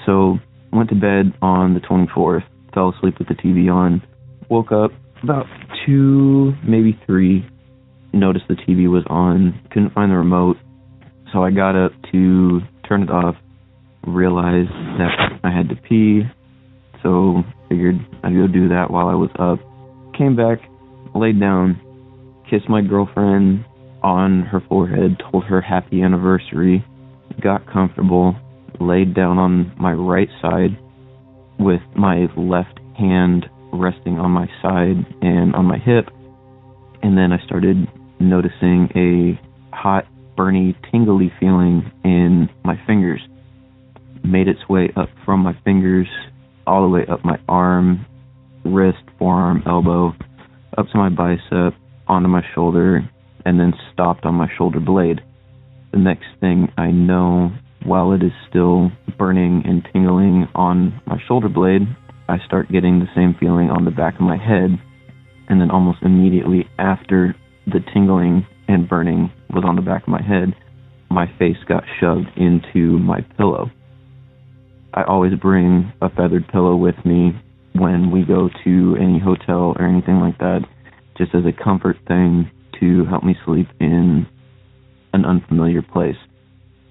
So went to bed on the 24th, fell asleep with the TV on, woke up about 2, maybe 3, noticed the TV was on, couldn't find the remote, so I got up to turn it off, realized that I had to pee, so figured I'd go do that while I was up. Came back, laid down, kissed my girlfriend on her forehead, told her happy anniversary, got comfortable, laid down on my right side with my left hand resting on my side and on my hip, and then I started noticing a hot, burny, tingly feeling in my fingers. Made its way up from my fingers all the way up my arm, wrist, forearm, elbow, up to my bicep, onto my shoulder, and then stopped on my shoulder blade. The next thing I know, while it is still burning and tingling on my shoulder blade, I start getting the same feeling on the back of my head, and then almost immediately after the tingling and burning was on the back of my head, my face got shoved into my pillow. I always bring a feathered pillow with me when we go to any hotel or anything like that, just as a comfort thing to help me sleep in an unfamiliar place.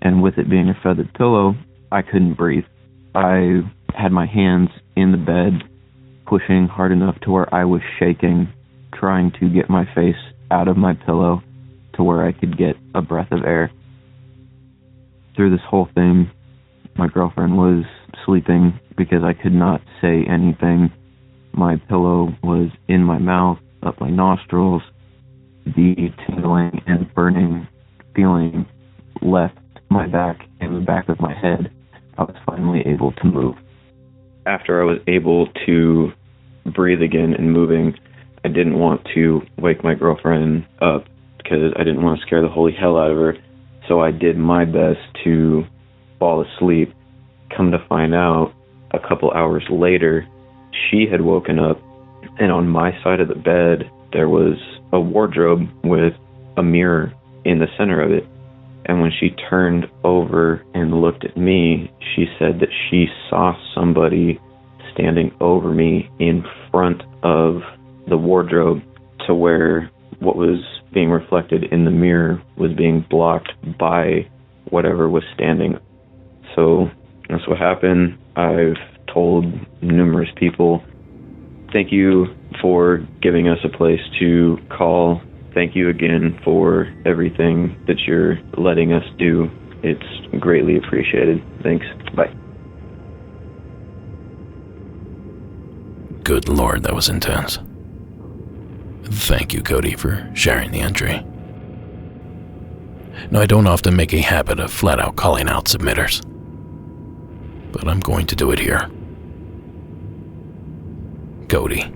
And with it being a feathered pillow, I couldn't breathe. I had my hands in the bed, pushing hard enough to where I was shaking, trying to get my face out of my pillow to where I could get a breath of air. Through this whole thing, my girlfriend was sleeping because I could not say anything. My pillow was in my mouth, up my nostrils. The tingling and burning feeling left my back and the back of my head. I was finally able to move. After I was able to breathe again and moving, I didn't want to wake my girlfriend up because I didn't want to scare the holy hell out of her. So I did my best to fall asleep. Come to find out, a couple hours later, she had woken up, and on my side of the bed, there was a wardrobe with a mirror in the center of it. And when she turned over and looked at me, she said that she saw somebody standing over me in front of the wardrobe, to where what was being reflected in the mirror was being blocked by whatever was standing. So that's what happened. I've told numerous people. Thank you for giving us a place to call. Thank you again for everything that you're letting us do. It's greatly appreciated. Thanks. Bye. Good Lord, that was intense. Thank you, Cody, for sharing the entry. Now, I don't often make a habit of flat out calling out submitters, but I'm going to do it here. Cody,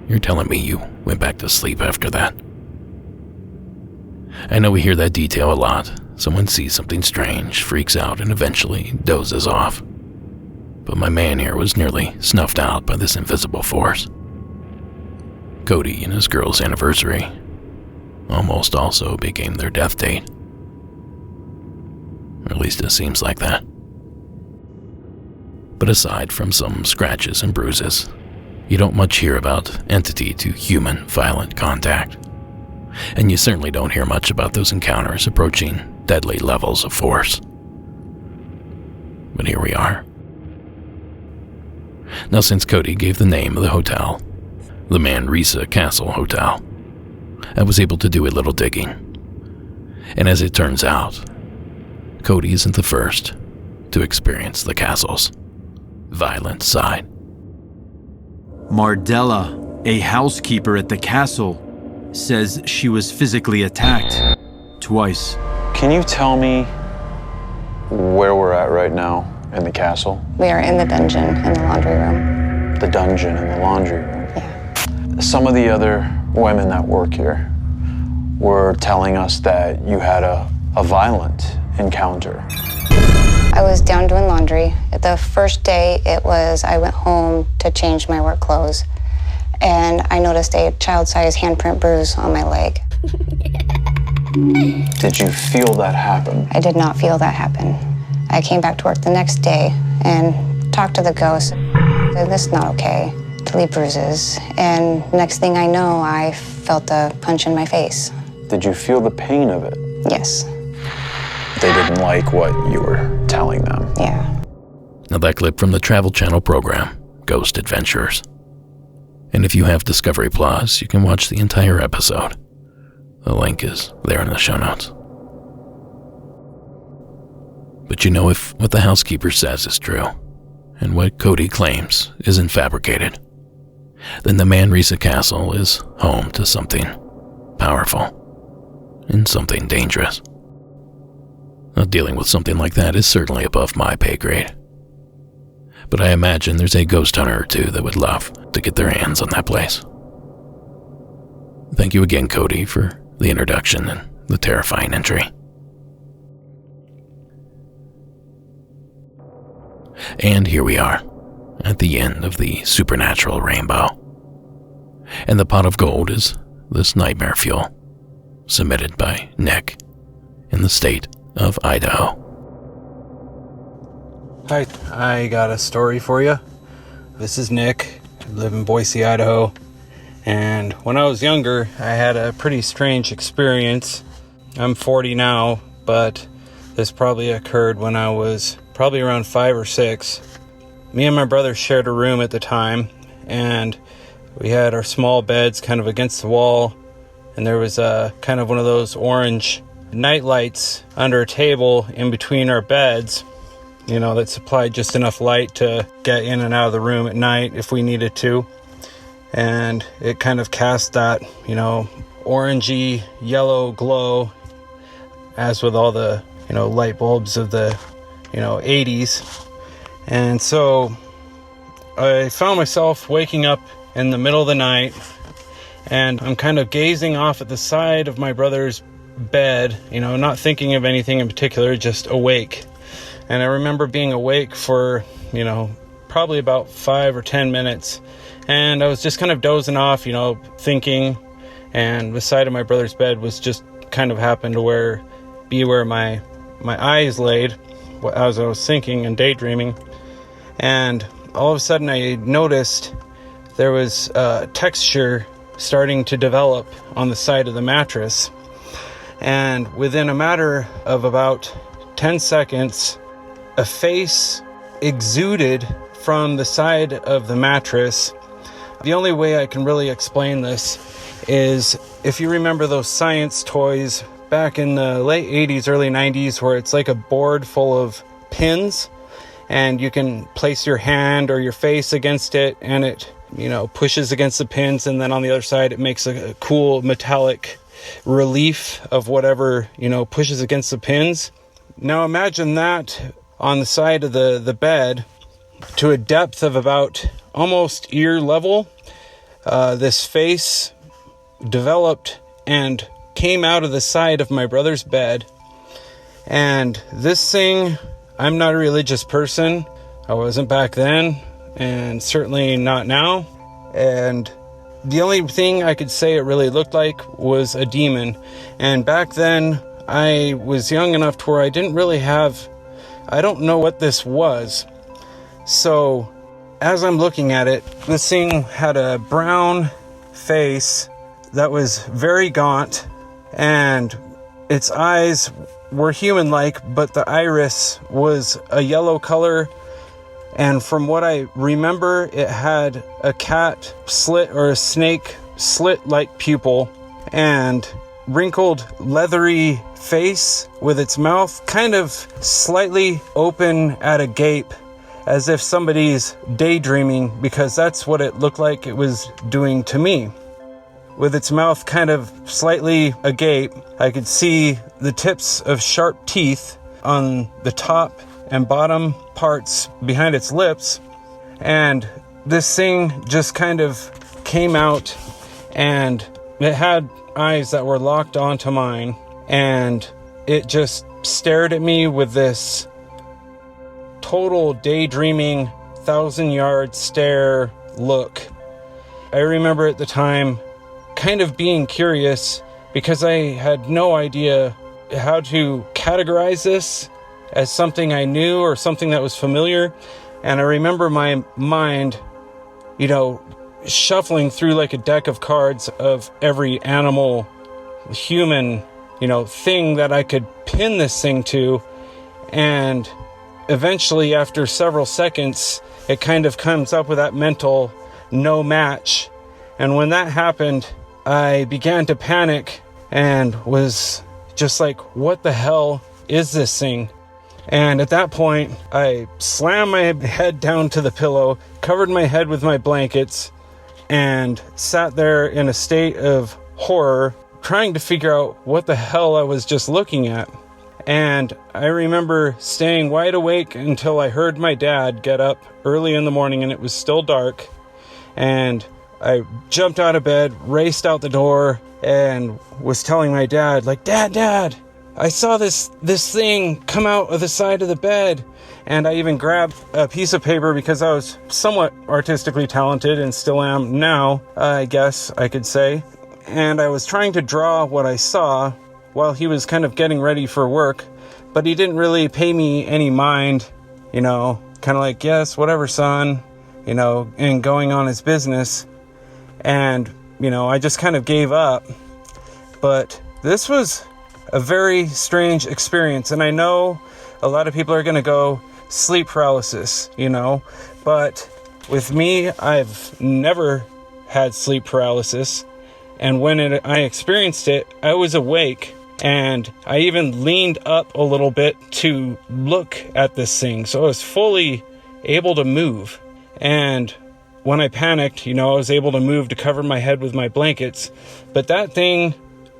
you're telling me you went back to sleep after that? I know we hear that detail a lot. Someone sees something strange, freaks out, and eventually dozes off. But my man here was nearly snuffed out by this invisible force. Cody and his girl's anniversary almost also became their death date. Or at least it seems like that. But aside from some scratches and bruises, you don't much hear about entity-to-human violent contact. And you certainly don't hear much about those encounters approaching deadly levels of force. But here we are. Now, since Cody gave the name of the hotel, the Manresa Castle Hotel, I was able to do a little digging. And as it turns out, Cody isn't the first to experience the castle's violent side. Mardella, a housekeeper at the castle, says she was physically attacked twice. Can you tell me where we're at right now in the castle? We are in the dungeon in the laundry room. The dungeon in the laundry room? Yeah. Some of the other women that work here were telling us that you had a violent encounter. I was down doing laundry. The first day I went home to change my work clothes, and I noticed a child-sized handprint bruise on my leg. Did you feel that happen? I did not feel that happen. I came back to work the next day and talked to the ghost. Said, this is not okay to leave bruises. And next thing I know, I felt a punch in my face. Did you feel the pain of it? Yes. They didn't like what you were telling them? Yeah. Now that clip from the Travel Channel program, Ghost Adventures. And if you have Discovery Plus, you can watch the entire episode. The link is there in the show notes. But you know, if what the housekeeper says is true, and what Cody claims isn't fabricated, then the Manresa Castle is home to something powerful and something dangerous. Now, dealing with something like that is certainly above my pay grade. But I imagine there's a ghost hunter or two that would love to get their hands on that place. Thank you again, Cody, for the introduction and the terrifying entry. And here we are, at the end of the supernatural rainbow. And the pot of gold is this nightmare fuel, submitted by Nick in the state of Idaho. Hi, I got a story for you. This is Nick. I live in Boise, Idaho. And when I was younger, I had a pretty strange experience. I'm 40 now, but this probably occurred when I was probably around 5 or 6. Me and my brother shared a room at the time, and we had our small beds kind of against the wall, and there was a kind of one of those orange night lights under a table in between our beds, you know, that supplied just enough light to get in and out of the room at night if we needed to. And it kind of cast that, you know, orangey yellow glow, as with all the, you know, light bulbs of the, you know, 80s. And so I found myself waking up in the middle of the night, and I'm kind of gazing off at the side of my brother's bed, you know, not thinking of anything in particular, just awake. And I remember being awake for, you know, probably about 5 or 10 minutes. And I was just kind of dozing off, you know, thinking. And the side of my brother's bed was just kind of happened to be where my eyes laid as I was thinking and daydreaming. And all of a sudden I noticed there was texture starting to develop on the side of the mattress. And within a matter of about 10 seconds, a face exuded from the side of the mattress. The only way I can really explain this is if you remember those science toys back in the late 80s, early 90s, where it's like a board full of pins, and you can place your hand or your face against it, and it, you know, pushes against the pins, and then on the other side it makes a cool metallic relief of whatever, you know, pushes against the pins. Now imagine that on the side of the bed, to a depth of about almost ear level. This face developed and came out of the side of my brother's bed. And this thing, I'm not a religious person. I wasn't back then, and certainly not now. And the only thing I could say it really looked like was a demon. And back then, I was young enough to where I didn't really have, I don't know what this was. So, as I'm looking at it, this thing had a brown face that was very gaunt, and its eyes were human-like, but the iris was a yellow color. And from what I remember, it had a cat slit or a snake slit-like pupil and wrinkled, leathery face with its mouth kind of slightly open at a gape, as if somebody's daydreaming, because that's what it looked like it was doing to me. With its mouth kind of slightly agape, I could see the tips of sharp teeth on the top and bottom parts behind its lips, and this thing just kind of came out, and it had eyes that were locked onto mine, and it just stared at me with this total daydreaming 1,000-yard stare look. I remember at the time kind of being curious because I had no idea how to categorize this as something I knew or something that was familiar. And I remember my mind, shuffling through like a deck of cards of every animal, human, thing that I could pin this thing to. And eventually, after several seconds, it kind of comes up with that mental no match. And when that happened, I began to panic and was just like, what the hell is this thing? And at that point, I slammed my head down to the pillow, covered my head with my blankets, and sat there in a state of horror, trying to figure out what the hell I was just looking at. And I remember staying wide awake until I heard my dad get up early in the morning, and it was still dark. And I jumped out of bed, raced out the door, and was telling my dad, like, Dad, I saw this thing come out of the side of the bed. And I even grabbed a piece of paper because I was somewhat artistically talented and still am now, I guess I could say. And I was trying to draw what I saw while he was kind of getting ready for work, but he didn't really pay me any mind, kind of like, yes, whatever, son, and going on his business. And, I just kind of gave up. But this was a very strange experience. And I know a lot of people are going to go sleep paralysis, but with me, I've never had sleep paralysis. And when I experienced it, I was awake, and I even leaned up a little bit to look at this thing. So I was fully able to move. And when I panicked, I was able to move to cover my head with my blankets. But that thing,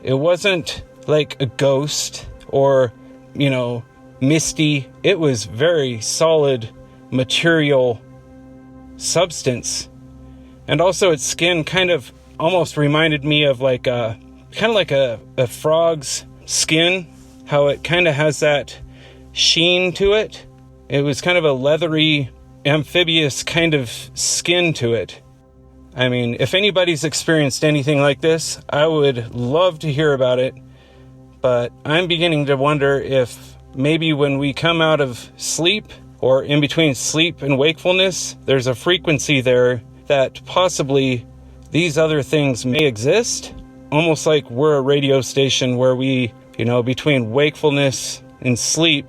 it wasn't like a ghost or, misty. It was very solid material substance. And also its skin kind of almost reminded me of like a frog's skin, how it kind of has that sheen to it. It was kind of a leathery, amphibious kind of skin to it. I mean, if anybody's experienced anything like this, I would love to hear about it. But I'm beginning to wonder if maybe when we come out of sleep, or in between sleep and wakefulness, there's a frequency there that possibly these other things may exist. Almost like we're a radio station where we, between wakefulness and sleep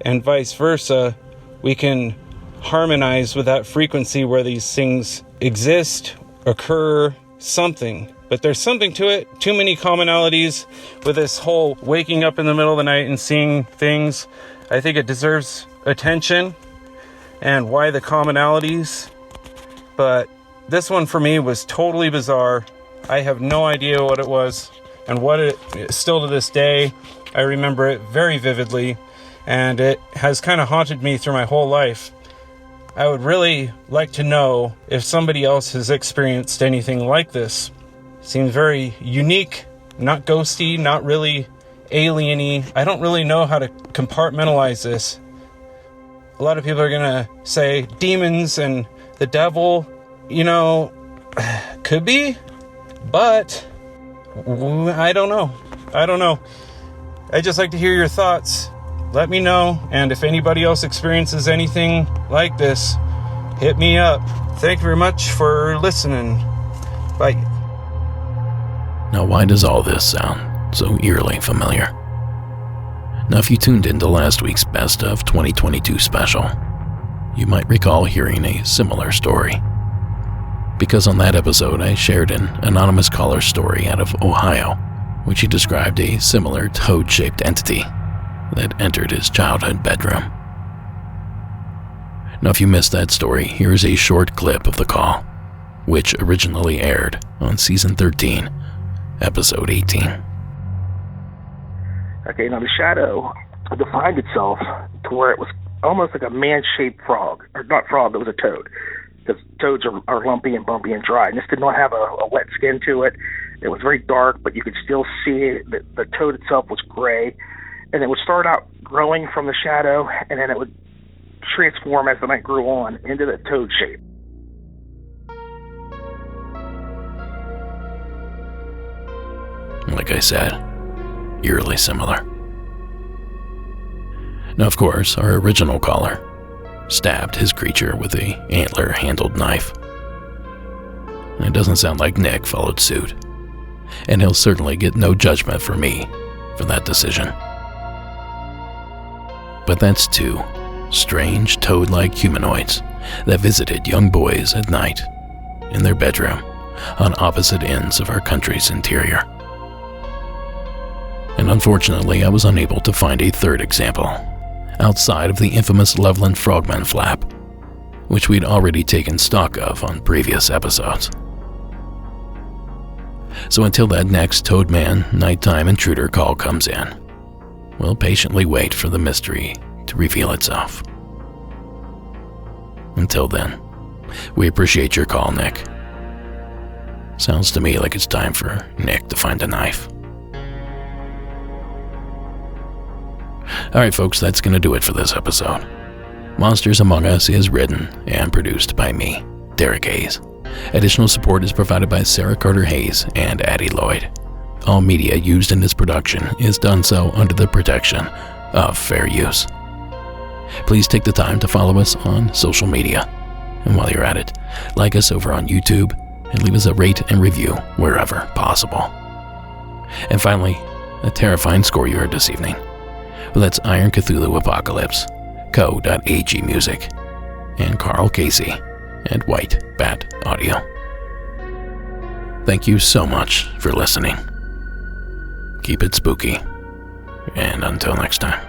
and vice versa, we can harmonize with that frequency where these things exist, occur, something. But there's something to it. Too many commonalities with this whole waking up in the middle of the night and seeing things. I think it deserves attention. And why the commonalities? But this one for me was totally bizarre. I have no idea what it was, and what it still to this day, I remember it very vividly, and it has kind of haunted me through my whole life. I would really like to know if somebody else has experienced anything like this. Seems very unique, not ghosty, not really alien-y. I don't really know how to compartmentalize this. A lot of people are gonna say demons and the devil, could be, but I don't know. I'd just like to hear your thoughts. Let me know, and if anybody else experiences anything like this, hit me up. Thank you very much for listening. Bye. Now, why does all this sound so eerily familiar? Now, if you tuned into last week's Best of 2022 special, you might recall hearing a similar story. Because on that episode, I shared an anonymous caller's story out of Ohio, which he described a similar toad-shaped entity that entered his childhood bedroom. Now, if you missed that story, here is a short clip of the call, which originally aired on Season 13, Episode 18. Okay, now the shadow defined itself to where it was almost like a man-shaped frog. Or not frog, it was a toad. Because toads are lumpy and bumpy and dry. And this did not have a wet skin to it. It was very dark, but you could still see that the toad itself was gray. And it would start out growing from the shadow, and then it would transform as the night grew on into the toad shape. Like I said, eerily similar. Now, of course, our original caller stabbed his creature with a antler-handled knife. And it doesn't sound like Nick followed suit, and he'll certainly get no judgment from me for that decision. But that's two strange toad-like humanoids that visited young boys at night in their bedroom on opposite ends of our country's interior. And unfortunately, I was unable to find a third example outside of the infamous Loveland Frogman flap, which we'd already taken stock of on previous episodes. So until that next Toadman nighttime intruder call comes in, we'll patiently wait for the mystery to reveal itself. Until then, we appreciate your call, Nick. Sounds to me like it's time for Nick to find a knife. Alright folks, that's going to do it for this episode. Monsters Among Us is written and produced by me, Derek Hayes. Additional support is provided by Sarah Carter Hayes and Addie Lloyd. All media used in this production is done so under the protection of fair use. Please take the time to follow us on social media. And while you're at it, like us over on YouTube and leave us a rate and review wherever possible. And finally, a terrifying score you heard this evening. Well, that's Iron Cthulhu Apocalypse, Co.ag Music, and Carl Casey at White Bat Audio. Thank you so much for listening. Keep it spooky, and until next time.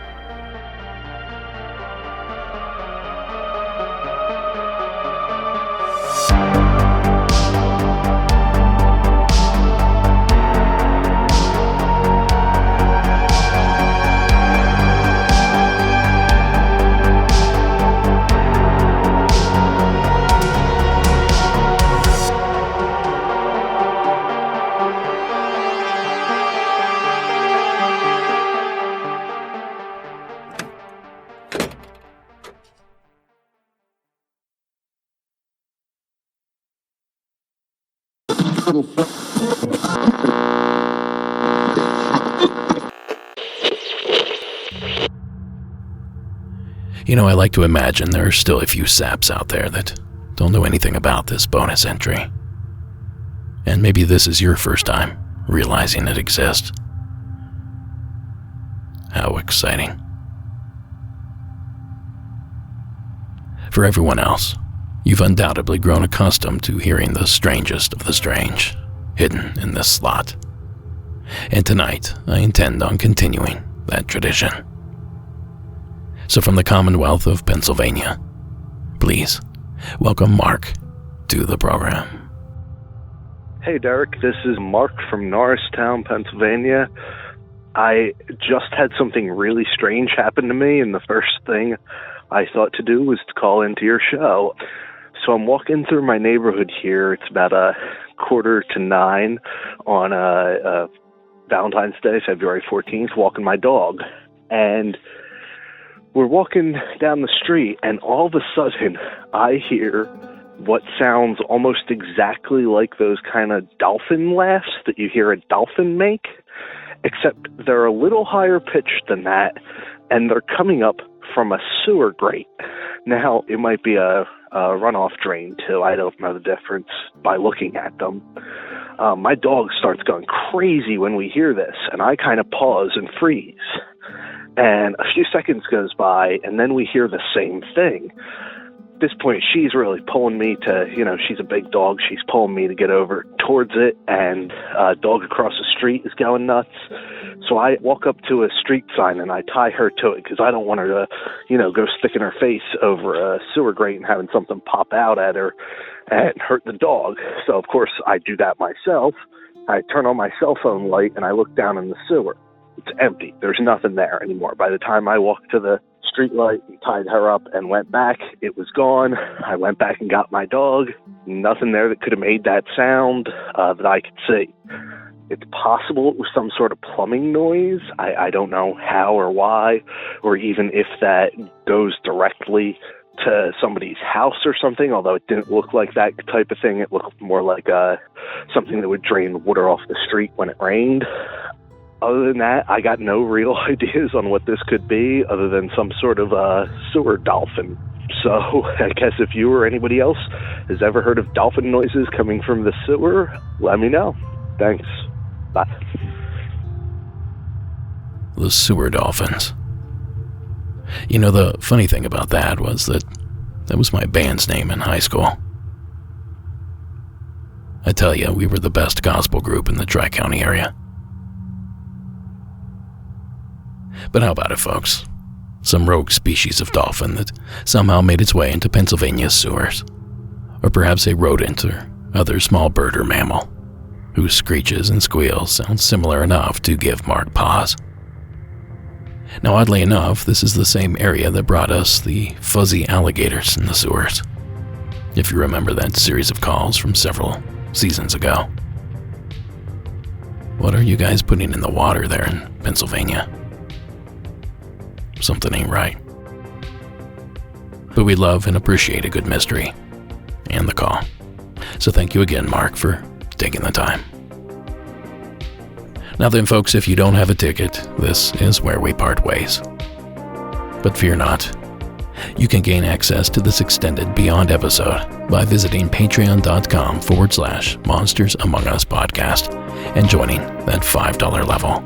You know, I like to imagine there are still a few saps out there that don't know anything about this bonus entry. And maybe this is your first time realizing it exists. How exciting. For everyone else, you've undoubtedly grown accustomed to hearing the strangest of the strange hidden in this slot. And tonight, I intend on continuing that tradition. So from the Commonwealth of Pennsylvania, please welcome Mark to the program. Hey Derek, this is Mark from Norristown, Pennsylvania. I just had something really strange happen to me, and the first thing I thought to do was to call into your show. So I'm walking through my neighborhood here. It's about 8:45 on Valentine's Day, February 14th, walking my dog. And we're walking down the street, and all of a sudden, I hear what sounds almost exactly like those kind of dolphin laughs that you hear a dolphin make, except they're a little higher pitched than that, and they're coming up from a sewer grate. Now, it might be a runoff drain, too. I don't know the difference by looking at them. My dog starts going crazy when we hear this, and I kind of pause and freeze. And a few seconds goes by, and then we hear the same thing. At this point, she's really pulling me to, she's a big dog. She's pulling me to get over towards it, and a dog across the street is going nuts. So I walk up to a street sign, and I tie her to it because I don't want her to, go sticking her face over a sewer grate and having something pop out at her and hurt the dog. So, of course, I do that myself. I turn on my cell phone light, and I look down in the sewer. It's empty. There's nothing there anymore. By the time I walked to the street light and tied her up and went back, it was gone. I went back and got my dog. Nothing there that could have made that sound that I could see. It's possible it was some sort of plumbing noise. I don't know how or why, or even if that goes directly to somebody's house or something, although it didn't look like that type of thing. It looked more like something that would drain water off the street when it rained. Other than that, I got no real ideas on what this could be other than some sort of sewer dolphin. So I guess if you or anybody else has ever heard of dolphin noises coming from the sewer, let me know. Thanks. Bye. The sewer dolphins. The funny thing about that was that was my band's name in high school. I tell you, we were the best gospel group in the Tri-County area. But how about it, folks? Some rogue species of dolphin that somehow made its way into Pennsylvania's sewers. Or perhaps a rodent or other small bird or mammal, whose screeches and squeals sound similar enough to give Mark pause. Now, oddly enough, this is the same area that brought us the fuzzy alligators in the sewers, if you remember that series of calls from several seasons ago. What are you guys putting in the water there in Pennsylvania? Something ain't right. But we love and appreciate a good mystery and the call. So thank you again, Mark, for taking the time. Now then, folks, if you don't have a ticket, this is where we part ways. But fear not. You can gain access to this extended Beyond episode by visiting patreon.com/Monsters Among Us podcast and joining that $5 level.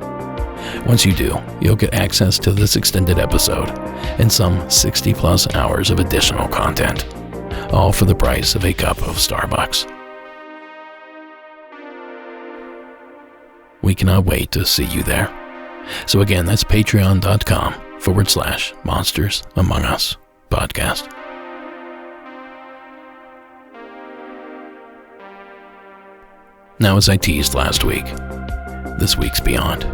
Once you do, you'll get access to this extended episode and some 60+ hours of additional content, all for the price of a cup of Starbucks. We cannot wait to see you there. So again, that's patreon.com/Monsters Among Us podcast. Now, as I teased last week, this week's Beyond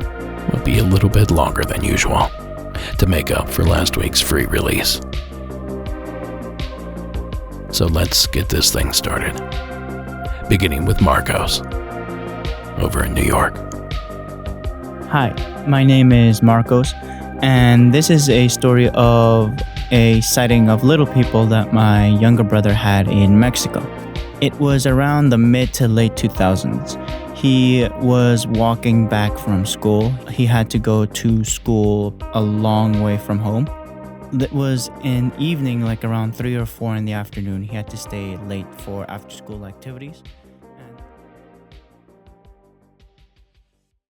will be a little bit longer than usual to make up for last week's free release. So let's get this thing started, beginning with Marcos over in New York. Hi, my name is Marcos, and this is a story of a sighting of little people that my younger brother had in Mexico. It was around the mid to late 2000s. He was walking back from school. He had to go to school a long way from home. It was an evening, like around 3 or 4 in the afternoon. He had to stay late for after-school activities.